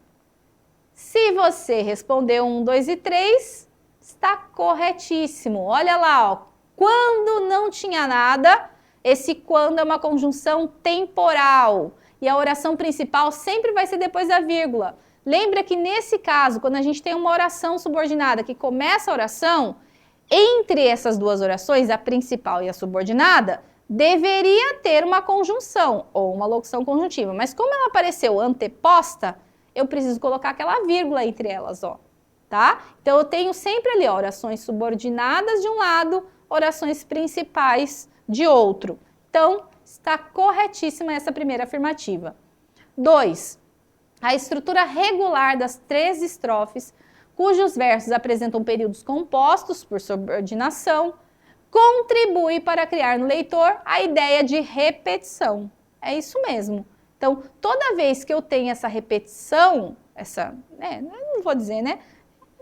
Se você respondeu 1, 2 e 3, está corretíssimo. Olha lá, ó. Quando não tinha nada, esse quando é uma conjunção temporal. E a oração principal sempre vai ser depois da vírgula. Lembra que nesse caso, quando a gente tem uma oração subordinada que começa a oração, entre essas duas orações, a principal e a subordinada, deveria ter uma conjunção ou uma locução conjuntiva. Mas como ela apareceu anteposta, eu preciso colocar aquela vírgula entre elas, ó, tá? Então, eu tenho sempre ali, ó, orações subordinadas de um lado, orações principais de outro. Então, está corretíssima essa primeira afirmativa. 2. A estrutura regular das 3 estrofes, cujos versos apresentam períodos compostos por subordinação, contribui para criar no leitor a ideia de repetição. É isso mesmo. Então, toda vez que eu tenho essa repetição, não vou dizer, né?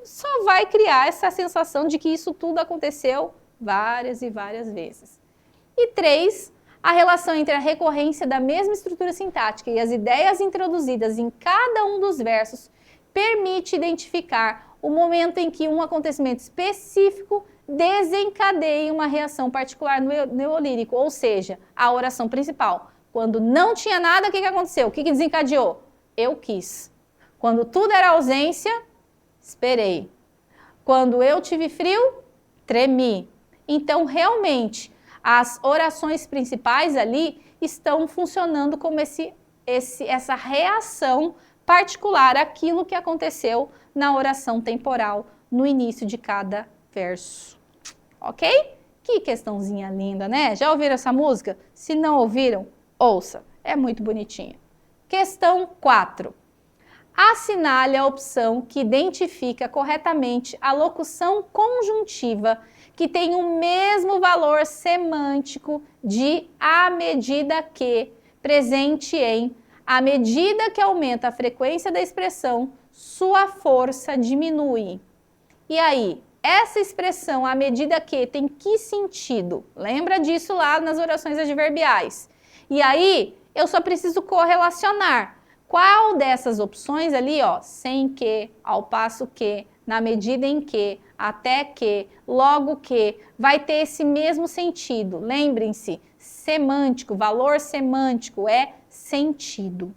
Só vai criar essa sensação de que isso tudo aconteceu várias e várias vezes. E 3, a relação entre a recorrência da mesma estrutura sintática e as ideias introduzidas em cada um dos versos permite identificar o momento em que um acontecimento específico desencadeia uma reação particular no neolírico, ou seja, a oração principal. Quando não tinha nada, o que aconteceu? O que desencadeou? Eu quis. Quando tudo era ausência, esperei. Quando eu tive frio, tremi. Então, realmente, as orações principais ali estão funcionando como essa reação particular àquilo que aconteceu na oração temporal no início de cada verso. Ok? Que questãozinha linda, né? Já ouviram essa música? Se não ouviram, ouça. É muito bonitinha. Questão 4. Assinale a opção que identifica corretamente a locução conjuntiva que tem o mesmo valor semântico de à medida que, presente em, à medida que aumenta a frequência da expressão, sua força diminui. E aí, essa expressão à medida que tem que sentido? Lembra disso lá nas orações adverbiais. E aí, eu só preciso correlacionar. Qual dessas opções ali, ó, sem que, ao passo que, na medida em que, até que, logo que, vai ter esse mesmo sentido. Lembrem-se, semântico, valor semântico é sentido.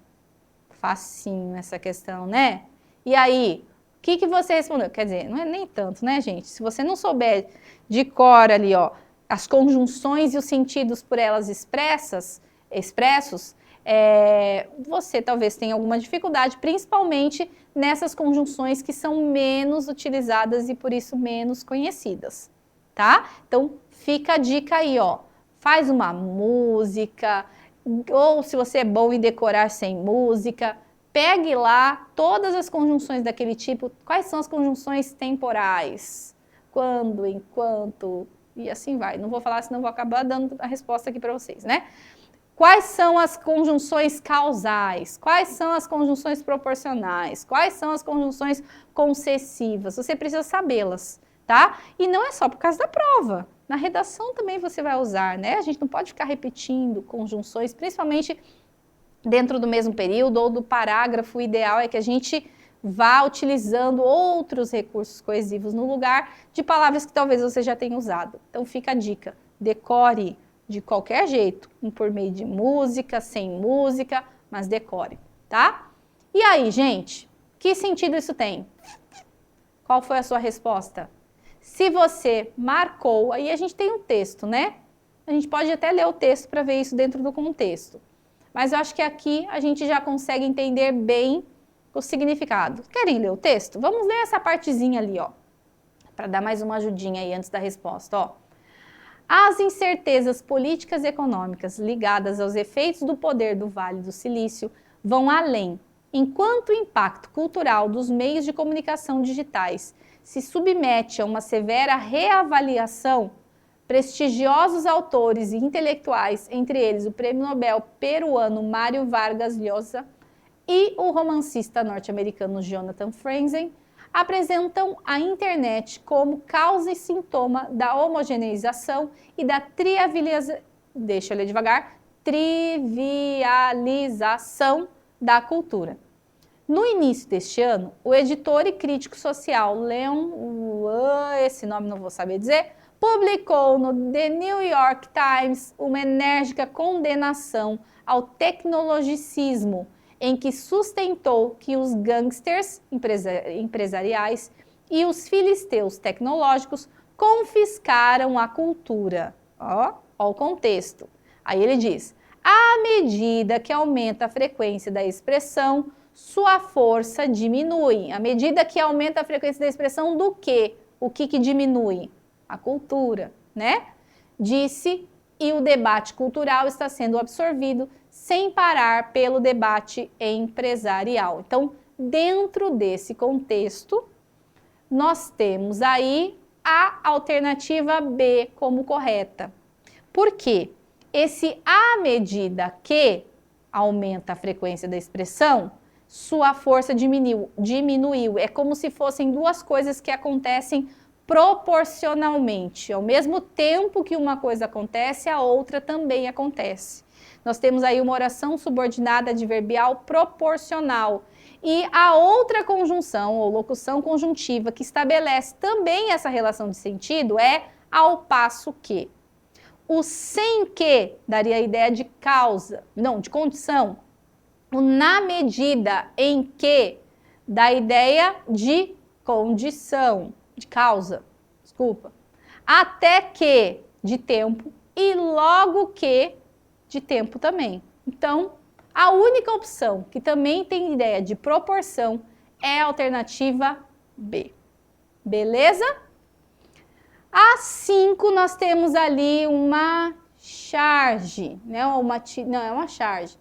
Facinho essa questão, né? E aí, o que você respondeu? Quer dizer, não é nem tanto, né, gente? Se você não souber de cor ali, ó, as conjunções e os sentidos por elas expressos, você talvez tenha alguma dificuldade, principalmente nessas conjunções que são menos utilizadas e por isso menos conhecidas, tá? Então, fica a dica aí, ó. Faz uma música, ou se você é bom em decorar sem música, pegue lá todas as conjunções daquele tipo. Quais são as conjunções temporais? Quando, enquanto, e assim vai. Não vou falar, senão vou acabar dando a resposta aqui para vocês, né? Quais são as conjunções causais? Quais são as conjunções proporcionais? Quais são as conjunções concessivas? Você precisa sabê-las, tá? E não é só por causa da prova. Na redação também você vai usar, né? A gente não pode ficar repetindo conjunções, principalmente dentro do mesmo período ou do parágrafo. O ideal é que a gente vá utilizando outros recursos coesivos no lugar de palavras que talvez você já tenha usado. Então fica a dica, decore de qualquer jeito, por meio de música, sem música, mas decore, tá? E aí, gente, que sentido isso tem? Qual foi a sua resposta? Se você marcou, aí a gente tem um texto, né? A gente pode até ler o texto para ver isso dentro do contexto. Mas eu acho que aqui a gente já consegue entender bem o significado. Querem ler o texto? Vamos ler essa partezinha ali, ó, para dar mais uma ajudinha aí antes da resposta, ó. As incertezas políticas e econômicas ligadas aos efeitos do poder do Vale do Silício vão além, enquanto o impacto cultural dos meios de comunicação digitais se submete a uma severa reavaliação, prestigiosos autores e intelectuais, entre eles o prêmio Nobel peruano Mário Vargas Llosa e o romancista norte-americano Jonathan Franzen, apresentam a internet como causa e sintoma da homogeneização e da trivialização da cultura. No início deste ano, o editor e crítico social Leon, esse nome não vou saber dizer, publicou no The New York Times uma enérgica condenação ao tecnologicismo, em que sustentou que os gangsters empresariais e os filisteus tecnológicos confiscaram a cultura. Ó o contexto. Aí ele diz, à medida que aumenta a frequência da expressão, sua força diminui. À medida que aumenta a frequência da expressão do quê? O que diminui? A cultura, né? Disse, e o debate cultural está sendo absorvido sem parar pelo debate empresarial. Então, dentro desse contexto, nós temos aí a alternativa B como correta. Por quê? Esse à medida que aumenta a frequência da expressão, sua força diminuiu. É como se fossem duas coisas que acontecem proporcionalmente. Ao mesmo tempo que uma coisa acontece, a outra também acontece. Nós temos aí uma oração subordinada adverbial proporcional. E a outra conjunção ou locução conjuntiva que estabelece também essa relação de sentido é ao passo que. O sem que daria a ideia de causa, não, de condição. O na medida em que dá a ideia de condição, de causa, desculpa. Até que, de tempo, e logo que, de tempo também. Então, a única opção que também tem ideia de proporção é a alternativa B. Beleza? A 5, nós temos ali uma charge, né? Não, é uma charge.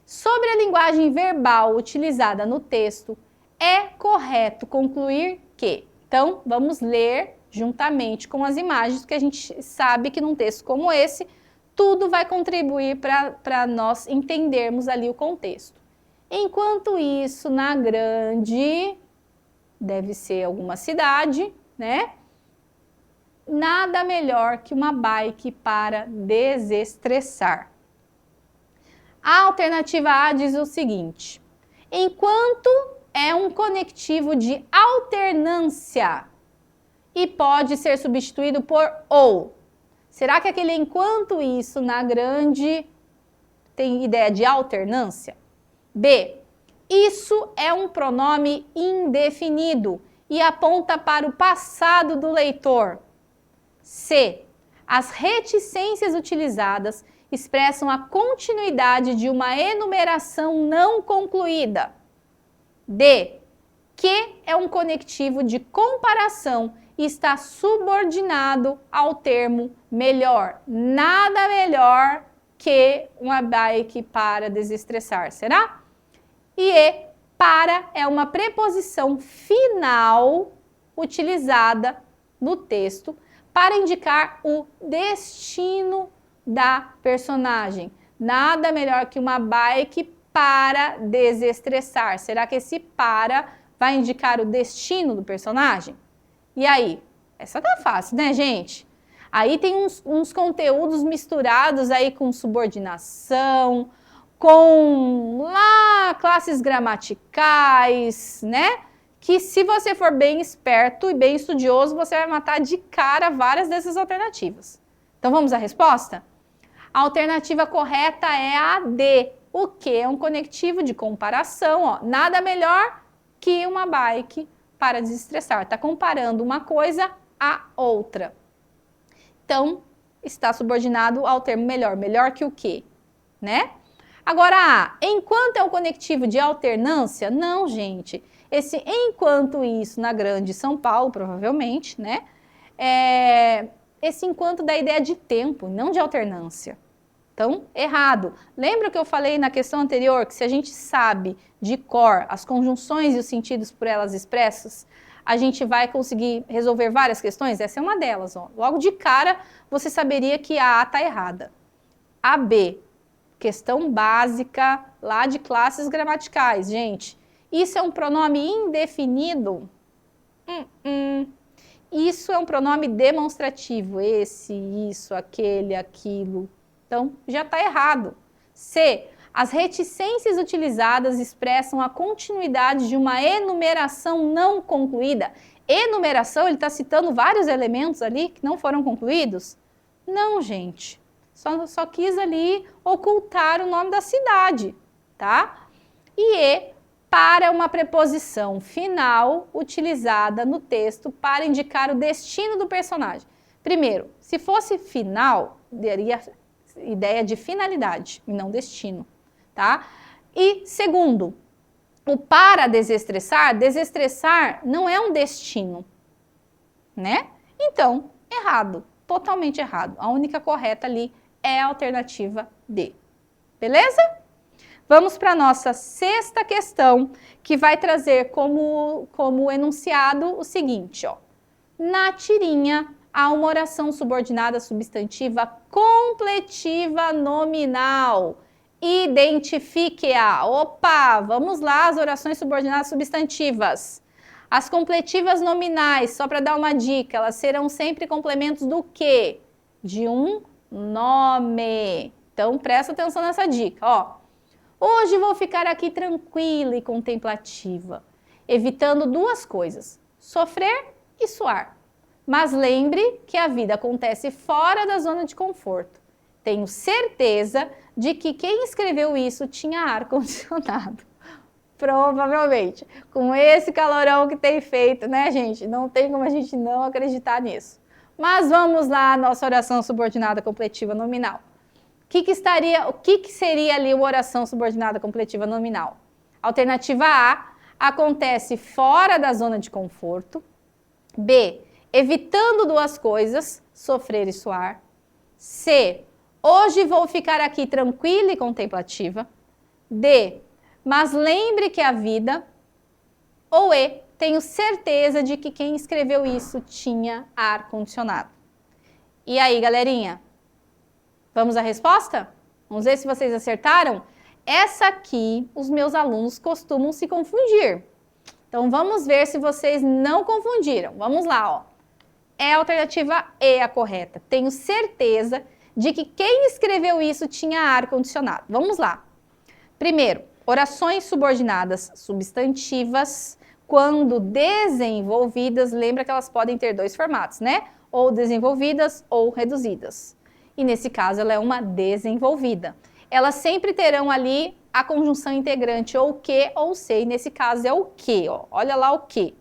Sobre a linguagem verbal utilizada no texto, é correto concluir que. Então, vamos ler juntamente com as imagens, porque a gente sabe que num texto como esse, tudo vai contribuir para nós entendermos ali o contexto. Enquanto isso, na grande, deve ser alguma cidade, né? Nada melhor que uma bike para desestressar. A alternativa A diz o seguinte, enquanto é um conectivo de alternância e pode ser substituído por ou. Será que aquele enquanto isso na grande tem ideia de alternância? B. Isso é um pronome indefinido e aponta para o passado do leitor. C. As reticências utilizadas expressam a continuidade de uma enumeração não concluída. D. Que é um conectivo de comparação e está subordinado ao termo melhor. Nada melhor que uma bike para desestressar, será? E E. Para é uma preposição final utilizada no texto para indicar o destino da personagem. Nada melhor que uma bike para desestressar. Será que esse para vai indicar o destino do personagem? E aí? Essa tá fácil, né, gente? Aí tem uns conteúdos misturados aí com subordinação, com lá classes gramaticais, né? Que se você for bem esperto e bem estudioso, você vai matar de cara várias dessas alternativas. Então vamos à resposta? A alternativa correta é a D. O que é um conectivo de comparação, ó. Nada melhor que uma bike para desestressar. Está comparando uma coisa a outra. Então, está subordinado ao termo melhor. Melhor que o quê? Né? Agora, A. Enquanto é um conectivo de alternância? Não, gente. Esse enquanto isso na grande São Paulo, provavelmente, né? Esse enquanto dá ideia de tempo, não de alternância. Então, errado. Lembra que eu falei na questão anterior que se a gente sabe de cor as conjunções e os sentidos por elas expressos, a gente vai conseguir resolver várias questões? Essa é uma delas, ó. Logo de cara, você saberia que a A está errada. A B, questão básica lá de classes gramaticais, gente. Isso é um pronome indefinido? Isso é um pronome demonstrativo. Esse, isso, aquele, aquilo. Então, já está errado. C. As reticências utilizadas expressam a continuidade de uma enumeração não concluída. Enumeração, ele está citando vários elementos ali que não foram concluídos? Não, gente. Só quis ali ocultar o nome da cidade, tá? E E, para uma preposição final utilizada no texto para indicar o destino do personagem. Primeiro, se fosse final, daria ideia de finalidade e não destino, tá? E segundo, o para desestressar, desestressar não é um destino, né? Então, errado, totalmente errado. A única correta ali é a alternativa D. Beleza? Vamos para a nossa sexta questão, que vai trazer como enunciado o seguinte, ó. Na tirinha, há uma oração subordinada substantiva completiva nominal. Identifique-a. Opa, vamos lá, as orações subordinadas substantivas. As completivas nominais, só para dar uma dica, elas serão sempre complementos do quê? De um nome. Então, presta atenção nessa dica, ó. Hoje vou ficar aqui tranquila e contemplativa, evitando duas coisas, sofrer e suar. Mas lembre que a vida acontece fora da zona de conforto. Tenho certeza de que quem escreveu isso tinha ar-condicionado. Provavelmente. Com esse calorão que tem feito, né, gente? Não tem como a gente não acreditar nisso. Mas vamos lá, nossa oração subordinada completiva nominal. O que seria ali uma oração subordinada completiva nominal? Alternativa A, acontece fora da zona de conforto. B, evitando duas coisas, sofrer e suar. C, hoje vou ficar aqui tranquila e contemplativa. D, mas lembre que a vida. Ou E, tenho certeza de que quem escreveu isso tinha ar-condicionado. E aí, galerinha? Vamos à resposta? Vamos ver se vocês acertaram? Essa aqui, os meus alunos costumam se confundir. Então, vamos ver se vocês não confundiram. Vamos lá, ó. É a alternativa E a correta. Tenho certeza de que quem escreveu isso tinha ar-condicionado. Vamos lá. Primeiro, orações subordinadas substantivas, quando desenvolvidas, lembra que elas podem ter dois formatos, né? Ou desenvolvidas ou reduzidas. E nesse caso ela é uma desenvolvida. Elas sempre terão ali a conjunção integrante ou que ou se, e nesse caso é o que, ó. Olha lá o que.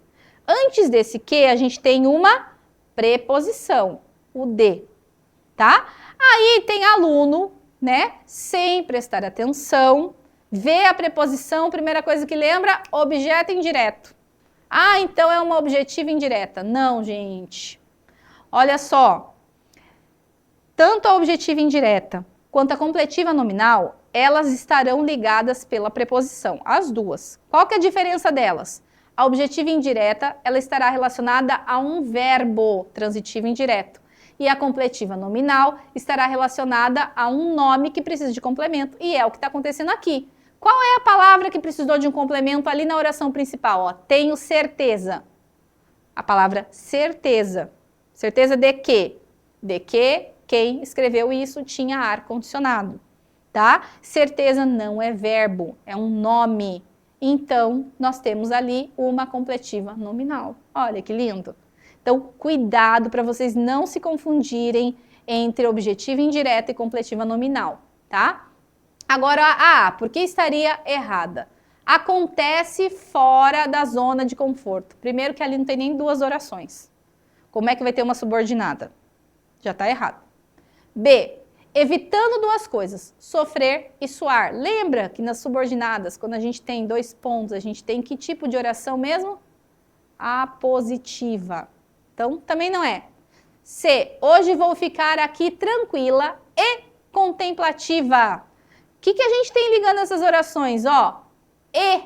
Antes desse que, a gente tem uma preposição, o de, tá? Aí tem aluno, né, sem prestar atenção, vê a preposição, primeira coisa que lembra, objeto indireto. Ah, então é uma objetiva indireta. Não, gente. Olha só. Tanto a objetiva indireta quanto a completiva nominal, elas estarão ligadas pela preposição, as duas. Qual que é a diferença delas? A objetiva indireta, ela estará relacionada a um verbo transitivo indireto. E a completiva nominal estará relacionada a um nome que precisa de complemento, e é o que está acontecendo aqui. Qual é a palavra que precisou de um complemento ali na oração principal? Ó, tenho certeza. A palavra certeza. Certeza de quê? De que quem escreveu isso tinha ar-condicionado, tá? Certeza não é verbo, é um nome. Então, nós temos ali uma completiva nominal. Olha que lindo. Então, cuidado para vocês não se confundirem entre objetiva indireta e completiva nominal, tá? Agora, a A, por que estaria errada? Acontece fora da zona de conforto. Primeiro que ali não tem nem duas orações. Como é que vai ter uma subordinada? Já está errado. B, evitando duas coisas, sofrer e suar. Lembra que nas subordinadas, quando a gente tem dois pontos, a gente tem que tipo de oração mesmo? Apositiva. Então, também não é. C, hoje vou ficar aqui tranquila e contemplativa. O que a gente tem ligando essas orações? Ó, e.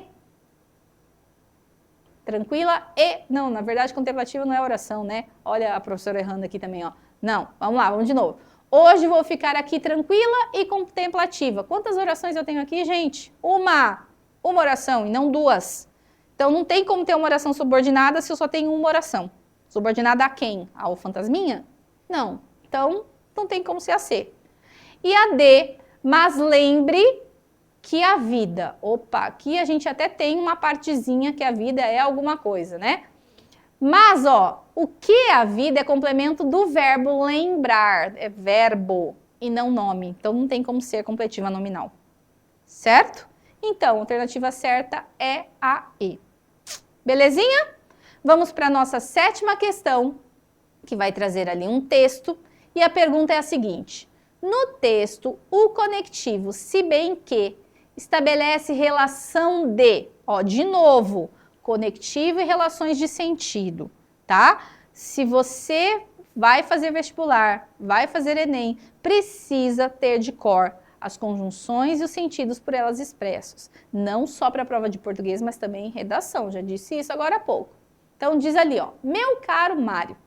Tranquila e... Não, na verdade, contemplativa não é oração, né? Olha a professora errando aqui também, ó. Não, vamos lá, vamos de novo. Hoje vou ficar aqui tranquila e contemplativa. Quantas orações eu tenho aqui, gente? Uma oração e não duas. Então, não tem como ter uma oração subordinada se eu só tenho uma oração. Subordinada a quem? Ao fantasminha? Não. Então, não tem como ser a C. E a D, mas lembre que a vida, opa, aqui a gente até tem uma partezinha que a vida é alguma coisa, né? Mas, ó, o que é a vida é complemento do verbo lembrar, é verbo e não nome, então não tem como ser completiva nominal, certo? Então, a alternativa certa é a E. Belezinha? Vamos para a nossa 7ª questão, que vai trazer ali um texto, e a pergunta é a seguinte: no texto, o conectivo se bem que estabelece relação de, ó, de novo, conectivo e relações de sentido, tá? Se você vai fazer vestibular, vai fazer Enem, precisa ter de cor as conjunções e os sentidos por elas expressos. Não só para a prova de português, mas também em redação. Já disse isso agora há pouco. Então diz ali, ó, meu caro Mário,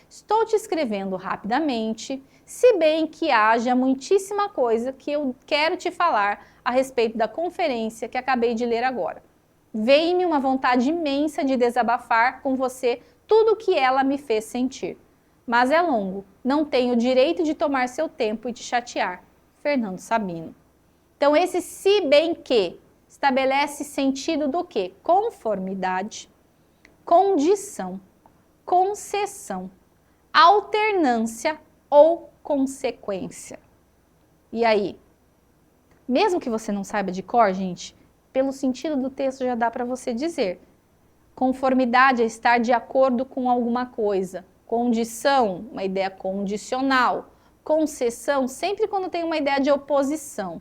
estou te escrevendo rapidamente, se bem que haja muitíssima coisa que eu quero te falar a respeito da conferência que acabei de ler agora. Veio-me uma vontade imensa de desabafar com você tudo o que ela me fez sentir. Mas é longo, não tenho o direito de tomar seu tempo e te chatear. Fernando Sabino. Então, esse se bem que estabelece sentido do quê? Conformidade, condição, concessão, alternância ou consequência. E aí? Mesmo que você não saiba de cor, gente, pelo sentido do texto já dá para você dizer. Conformidade é estar de acordo com alguma coisa. Condição, uma ideia condicional. Concessão, sempre quando tem uma ideia de oposição.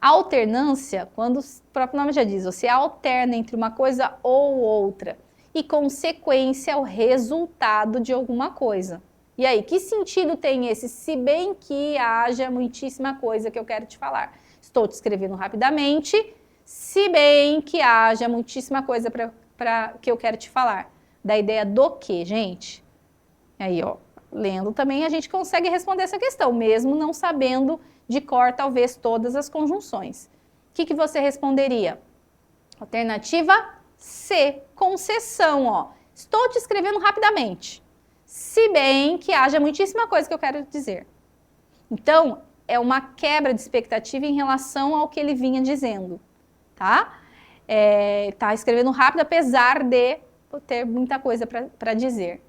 Alternância, quando o próprio nome já diz, você alterna entre uma coisa ou outra. E consequência é o resultado de alguma coisa. E aí, que sentido tem esse se bem que haja muitíssima coisa que eu quero te falar? Estou te escrevendo rapidamente, se bem que haja muitíssima coisa que eu quero te falar. Da ideia do que, gente? Aí, ó, lendo também a gente consegue responder essa questão, mesmo não sabendo de cor talvez todas as conjunções. O que você responderia? Alternativa C, concessão, ó. Estou te escrevendo rapidamente, se bem que haja muitíssima coisa que eu quero dizer. Então, é uma quebra de expectativa em relação ao que ele vinha dizendo, tá? Tá escrevendo rápido, apesar de ter muita coisa para dizer.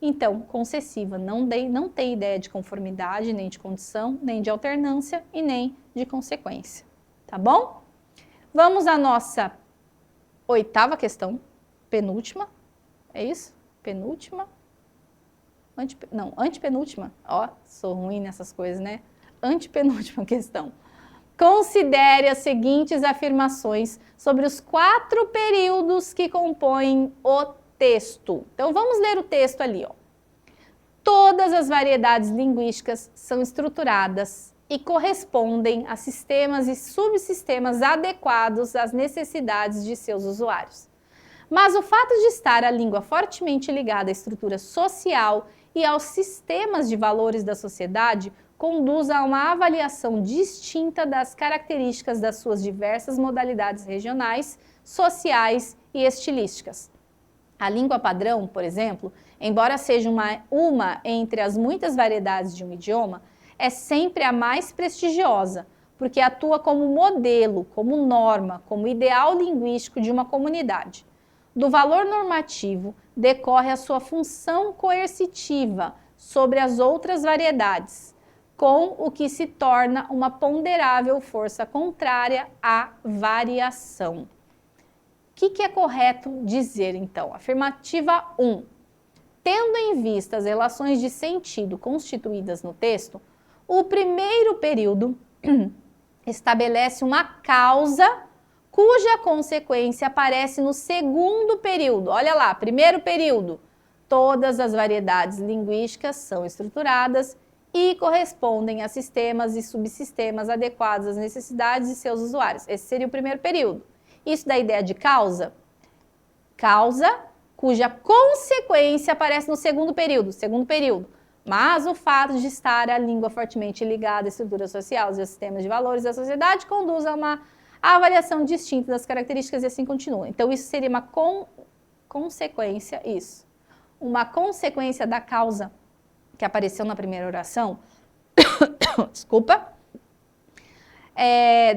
Então, concessiva, não tem ideia de conformidade, nem de condição, nem de alternância e nem de consequência, tá bom? Vamos à nossa 8ª questão, penúltima, é isso? Penúltima? Antepenúltima. Ó, sou ruim nessas coisas, né? Antepenúltima questão. Considere as seguintes afirmações sobre os 4 períodos que compõem o texto. Então, vamos ler o texto ali, ó. Todas as variedades linguísticas são estruturadas e correspondem a sistemas e subsistemas adequados às necessidades de seus usuários. Mas o fato de estar a língua fortemente ligada à estrutura social e aos sistemas de valores da sociedade conduz a uma avaliação distinta das características das suas diversas modalidades regionais, sociais e estilísticas. A língua padrão, por exemplo, embora seja uma entre as muitas variedades de um idioma, é sempre a mais prestigiosa, porque atua como modelo, como norma, como ideal linguístico de uma comunidade. Do valor normativo decorre a sua função coercitiva sobre as outras variedades, com o que se torna uma ponderável força contrária à variação. O que é correto dizer, então? Afirmativa 1. Tendo em vista as relações de sentido constituídas no texto, o primeiro período estabelece uma causa cuja consequência aparece no segundo período. Olha lá, primeiro período. Todas as variedades linguísticas são estruturadas e correspondem a sistemas e subsistemas adequados às necessidades de seus usuários. Esse seria o primeiro período. Isso da ideia de causa. Causa cuja consequência aparece no segundo período. Mas o fato de estar a língua fortemente ligada à estrutura social e aos sistemas de valores da sociedade conduz a uma a avaliação distinta das características e assim continua. Então, isso seria uma consequência, uma consequência da causa que apareceu na primeira oração. Desculpa.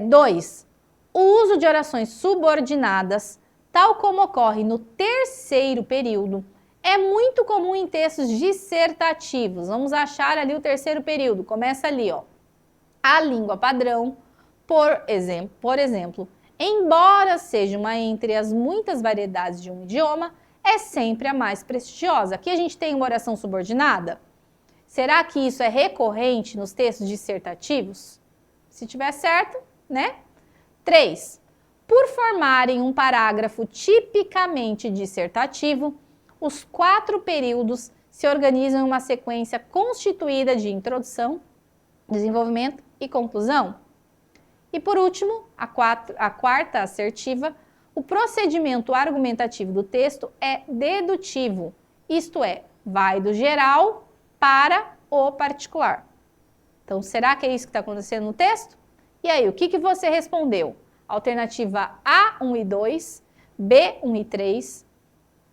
2. O uso de orações subordinadas, tal como ocorre no terceiro período, é muito comum em textos dissertativos. Vamos achar ali o terceiro período. Começa ali, ó. A língua padrão, por exemplo, embora seja uma entre as muitas variedades de um idioma, é sempre a mais prestigiosa. Aqui a gente tem uma oração subordinada. Será que isso é recorrente nos textos dissertativos? Se tiver certo, né? 3. Por formarem um parágrafo tipicamente dissertativo, os 4 períodos se organizam em uma sequência constituída de introdução, desenvolvimento e conclusão. E por último, a quarta assertiva, o procedimento argumentativo do texto é dedutivo, isto é, vai do geral para o particular. Então, será que é isso que está acontecendo no texto? E aí, o que você respondeu? Alternativa A, 1 e 2, B, 1 e 3,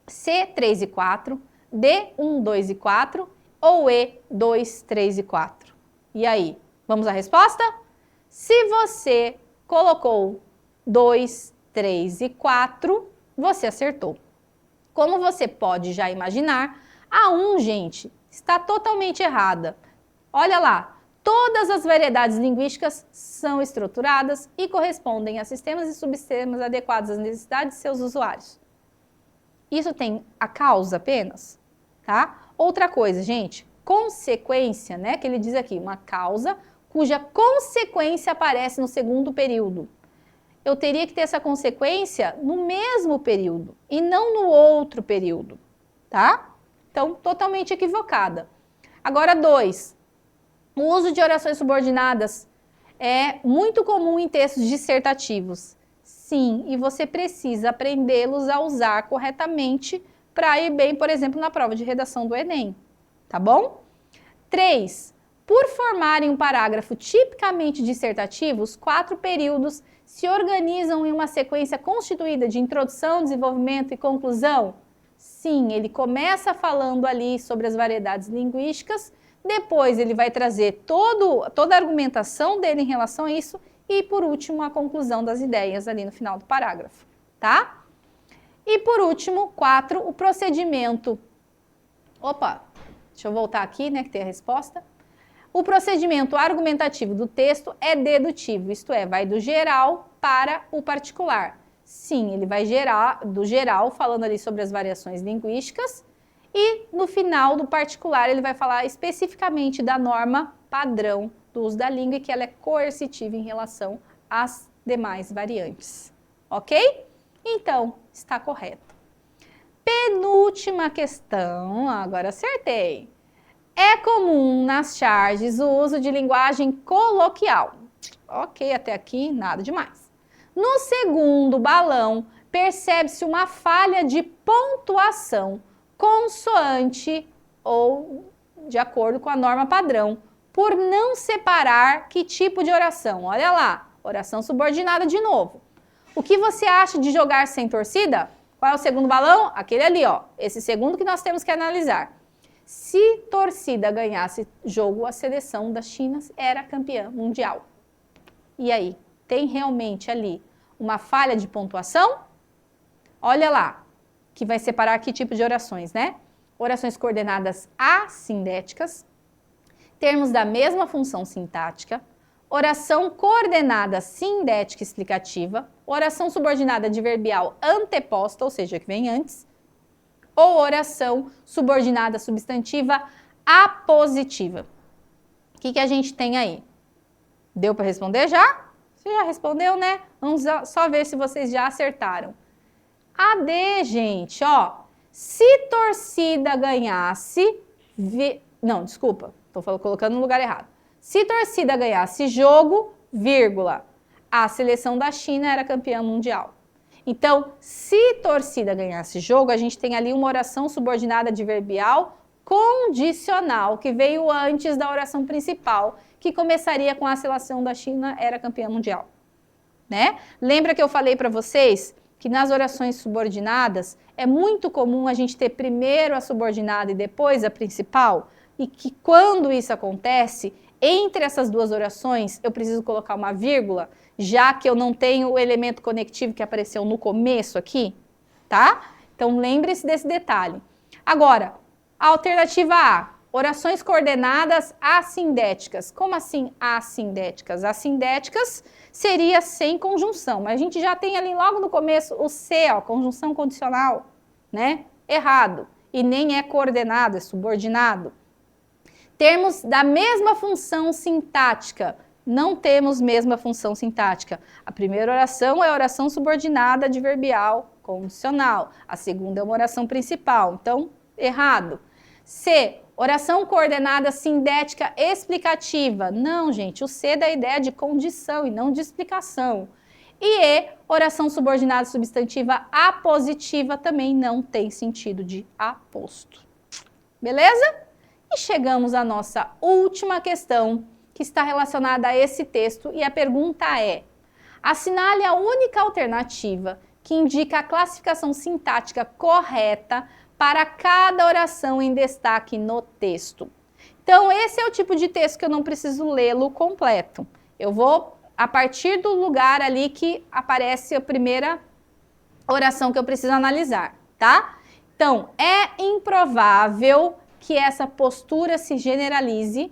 C, 3 e 4, D, 1, 2 e 4 ou E, 2, 3 e 4. E aí, vamos à resposta? Se você colocou 2, 3 e 4, você acertou. Como você pode já imaginar, a 1, gente, está totalmente errada. Olha lá, todas as variedades linguísticas são estruturadas e correspondem a sistemas e subsistemas adequados às necessidades de seus usuários. Isso tem a causa apenas, tá? Outra coisa, gente, consequência, né? Que ele diz aqui, uma causa cuja consequência aparece no segundo período. Eu teria que ter essa consequência no mesmo período e não no outro período, tá? Então, totalmente equivocada. Agora, 2. O uso de orações subordinadas é muito comum em textos dissertativos. Sim, e você precisa aprendê-los a usar corretamente para ir bem, por exemplo, na prova de redação do Enem, tá bom? 3. Por formarem um parágrafo tipicamente dissertativo, os 4 períodos se organizam em uma sequência constituída de introdução, desenvolvimento e conclusão. Sim, ele começa falando ali sobre as variedades linguísticas, depois ele vai trazer toda a argumentação dele em relação a isso e, por último, a conclusão das ideias ali no final do parágrafo, tá? E, por último, 4, o procedimento... Opa, deixa eu voltar aqui, né, que tem a resposta. O procedimento argumentativo do texto é dedutivo, isto é, vai do geral para o particular. Sim, ele vai do geral, falando ali sobre as variações linguísticas, e no final do particular ele vai falar especificamente da norma padrão do uso da língua e que ela é coercitiva em relação às demais variantes. Ok? Então, está correto. Penúltima questão, agora acertei. É comum nas charges o uso de linguagem coloquial. Ok, até aqui nada demais. No segundo balão, percebe-se uma falha de pontuação consoante ou de acordo com a norma padrão, por não separar que tipo de oração. Olha lá, oração subordinada de novo. O que você acha de jogar sem torcida? Qual é o segundo balão? Aquele ali, ó. Esse segundo que nós temos que analisar. Se torcida ganhasse jogo, a seleção da China era campeã mundial. E aí, tem realmente ali uma falha de pontuação? Olha lá, que vai separar que tipo de orações, né? Orações coordenadas assindéticas, termos da mesma função sintática, oração coordenada sindética explicativa, oração subordinada adverbial anteposta, ou seja, que vem antes, ou oração subordinada substantiva apositiva. O que a gente tem aí? Deu para responder já? Você já respondeu, né? Vamos só ver se vocês já acertaram. A D, gente, ó. Se torcida ganhasse... Não, desculpa. Estou colocando no lugar errado. Se torcida ganhasse jogo, vírgula, a seleção da China era campeã mundial. Então, se torcida ganhasse jogo, a gente tem ali uma oração subordinada adverbial condicional, que veio antes da oração principal, que começaria com a seleção da China era campeã mundial. né? Lembra que eu falei para vocês que nas orações subordinadas é muito comum a gente ter primeiro a subordinada e depois a principal? E que quando isso acontece, entre essas duas orações, eu preciso colocar uma vírgula, já que eu não tenho o elemento conectivo que apareceu no começo aqui, tá? Então, lembre-se desse detalhe. Agora, a alternativa A, orações coordenadas assindéticas. Como assim assindéticas? Assindéticas seria sem conjunção, mas a gente já tem ali logo no começo o C, ó, conjunção condicional, né? Errado. E nem é coordenado, é subordinado. Termos da mesma função sintática. Não temos mesma função sintática. A primeira oração é a oração subordinada adverbial condicional. A segunda é uma oração principal. Então, errado. C, oração coordenada sindética explicativa. Não, gente, o C dá a ideia de condição e não de explicação. E E, oração subordinada substantiva apositiva, também não tem sentido de aposto. Beleza? E chegamos à nossa última questão, que está relacionada a esse texto, e a pergunta é: assinale a única alternativa que indica a classificação sintática correta para cada oração em destaque no texto. Então, esse é o tipo de texto que eu não preciso lê-lo completo. Eu vou, a partir do lugar ali que aparece a primeira oração que eu preciso analisar, tá? Então, é improvável que essa postura se generalize.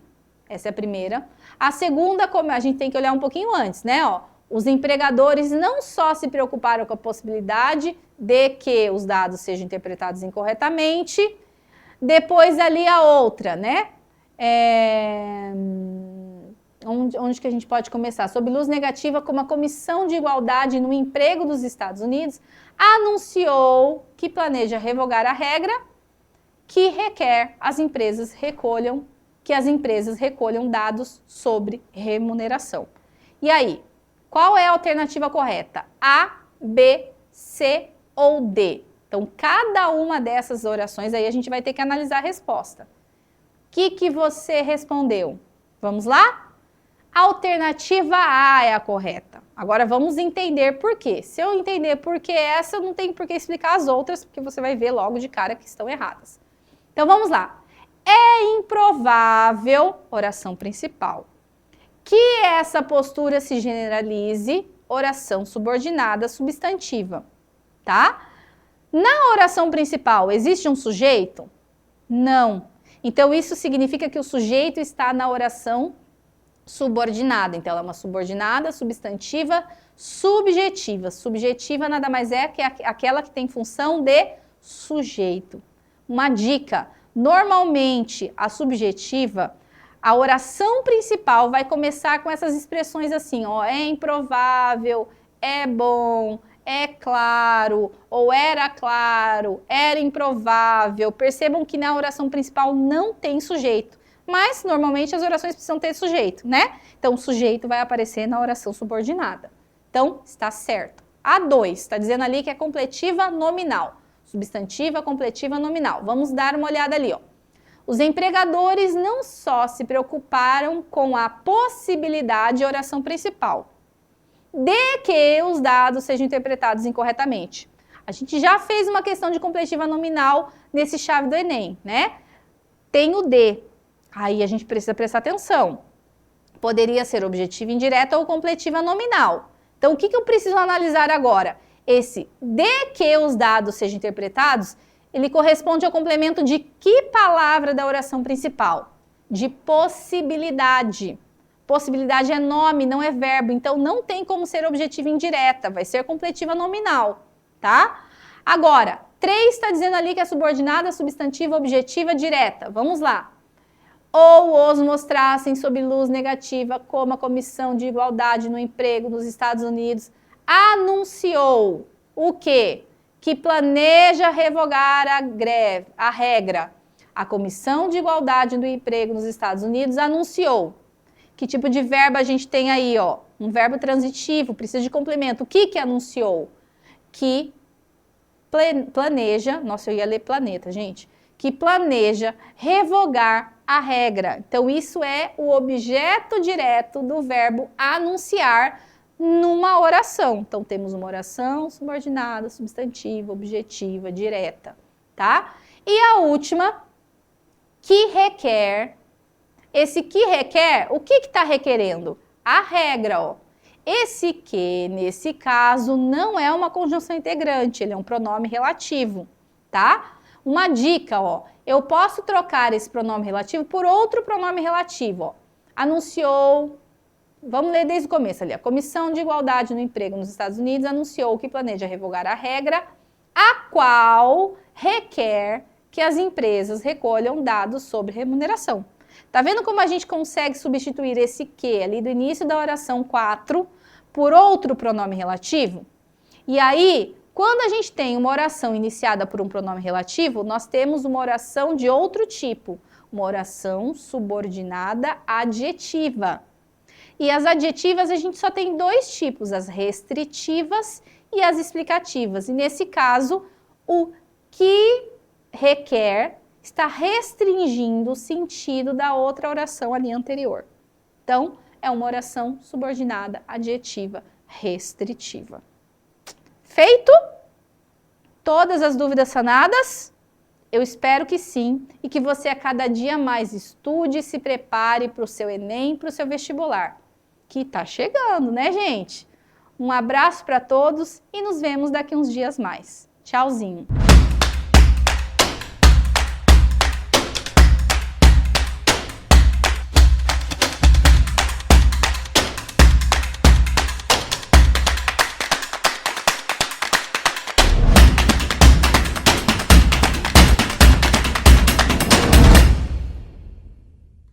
Essa é a primeira. A segunda, como a gente tem que olhar um pouquinho antes, né? Ó, os empregadores não só se preocuparam com a possibilidade de que os dados sejam interpretados incorretamente, depois ali a outra, né? Onde que a gente pode começar? Sob luz negativa, como a Comissão de Igualdade no Emprego dos Estados Unidos anunciou que planeja revogar a regra que requer que as empresas recolham dados sobre remuneração. E aí, qual é a alternativa correta? A, B, C ou D? Então, cada uma dessas orações aí a gente vai ter que analisar a resposta. O que você respondeu? Vamos lá? A alternativa A é a correta. Agora vamos entender por quê. Se eu entender por que essa, eu não tenho por que explicar as outras, porque você vai ver logo de cara que estão erradas. Então vamos lá. É improvável, oração principal, que essa postura se generalize, oração subordinada substantiva, tá? Na oração principal, existe um sujeito? Não. Então isso significa que o sujeito está na oração subordinada. Então ela é uma subordinada substantiva subjetiva. Subjetiva nada mais é que aquela que tem função de sujeito. Uma dica: normalmente a subjetiva, a oração principal vai começar com essas expressões assim, ó, é improvável, é bom, é claro, ou era improvável. Percebam que na oração principal não tem sujeito, mas normalmente as orações precisam ter sujeito, né? Então o sujeito vai aparecer na oração subordinada. Então está certo. A2 está dizendo ali que é completiva nominal. Substantiva, completiva, nominal. Vamos dar uma olhada ali, ó. Os empregadores não só se preocuparam com a possibilidade de oração principal, de que os dados sejam interpretados incorretamente. A gente já fez uma questão de completiva nominal nesse chave do Enem, né? Tem o D. Aí a gente precisa prestar atenção. Poderia ser objetiva indireta ou completiva nominal. Então, o que eu preciso analisar agora? Esse de que os dados sejam interpretados, ele corresponde ao complemento de que palavra da oração principal? De possibilidade. Possibilidade é nome, não é verbo, então não tem como ser objetiva indireta, vai ser completiva nominal, tá? Agora, 3 está dizendo ali que é subordinada, substantiva, objetiva, direta. Vamos lá. Ou os mostrassem sob luz negativa, como a Comissão de Igualdade no Emprego nos Estados Unidos anunciou o quê? Que planeja revogar a regra. A Comissão de Igualdade do Emprego nos Estados Unidos anunciou. Que tipo de verbo a gente tem aí, ó? Um verbo transitivo, precisa de complemento. O que anunciou? Que planeja, nossa, eu ia ler planeta, gente. Que planeja revogar a regra. Então, isso é o objeto direto do verbo anunciar numa oração. Então, temos uma oração subordinada, substantiva, objetiva, direta, tá? E a última, que requer. Esse que requer, o que está requerendo? A regra, ó. Esse que, nesse caso, não é uma conjunção integrante, ele é um pronome relativo, tá? Uma dica, ó. Eu posso trocar esse pronome relativo por outro pronome relativo, ó. Anunciou, vamos ler desde o começo ali. A Comissão de Igualdade no Emprego nos Estados Unidos anunciou que planeja revogar a regra, a qual requer que as empresas recolham dados sobre remuneração. Tá vendo como a gente consegue substituir esse que ali do início da oração 4 por outro pronome relativo? E aí, quando a gente tem uma oração iniciada por um pronome relativo, nós temos uma oração de outro tipo, uma oração subordinada adjetiva. E as adjetivas a gente só tem dois tipos, as restritivas e as explicativas. E nesse caso, o que requer está restringindo o sentido da outra oração ali anterior. Então, é uma oração subordinada adjetiva restritiva. Feito? Todas as dúvidas sanadas? Eu espero que sim e que você a cada dia mais estude e se prepare para o seu Enem, para o seu vestibular, que está chegando, né, gente? Um abraço para todos e nos vemos daqui uns dias mais. Tchauzinho!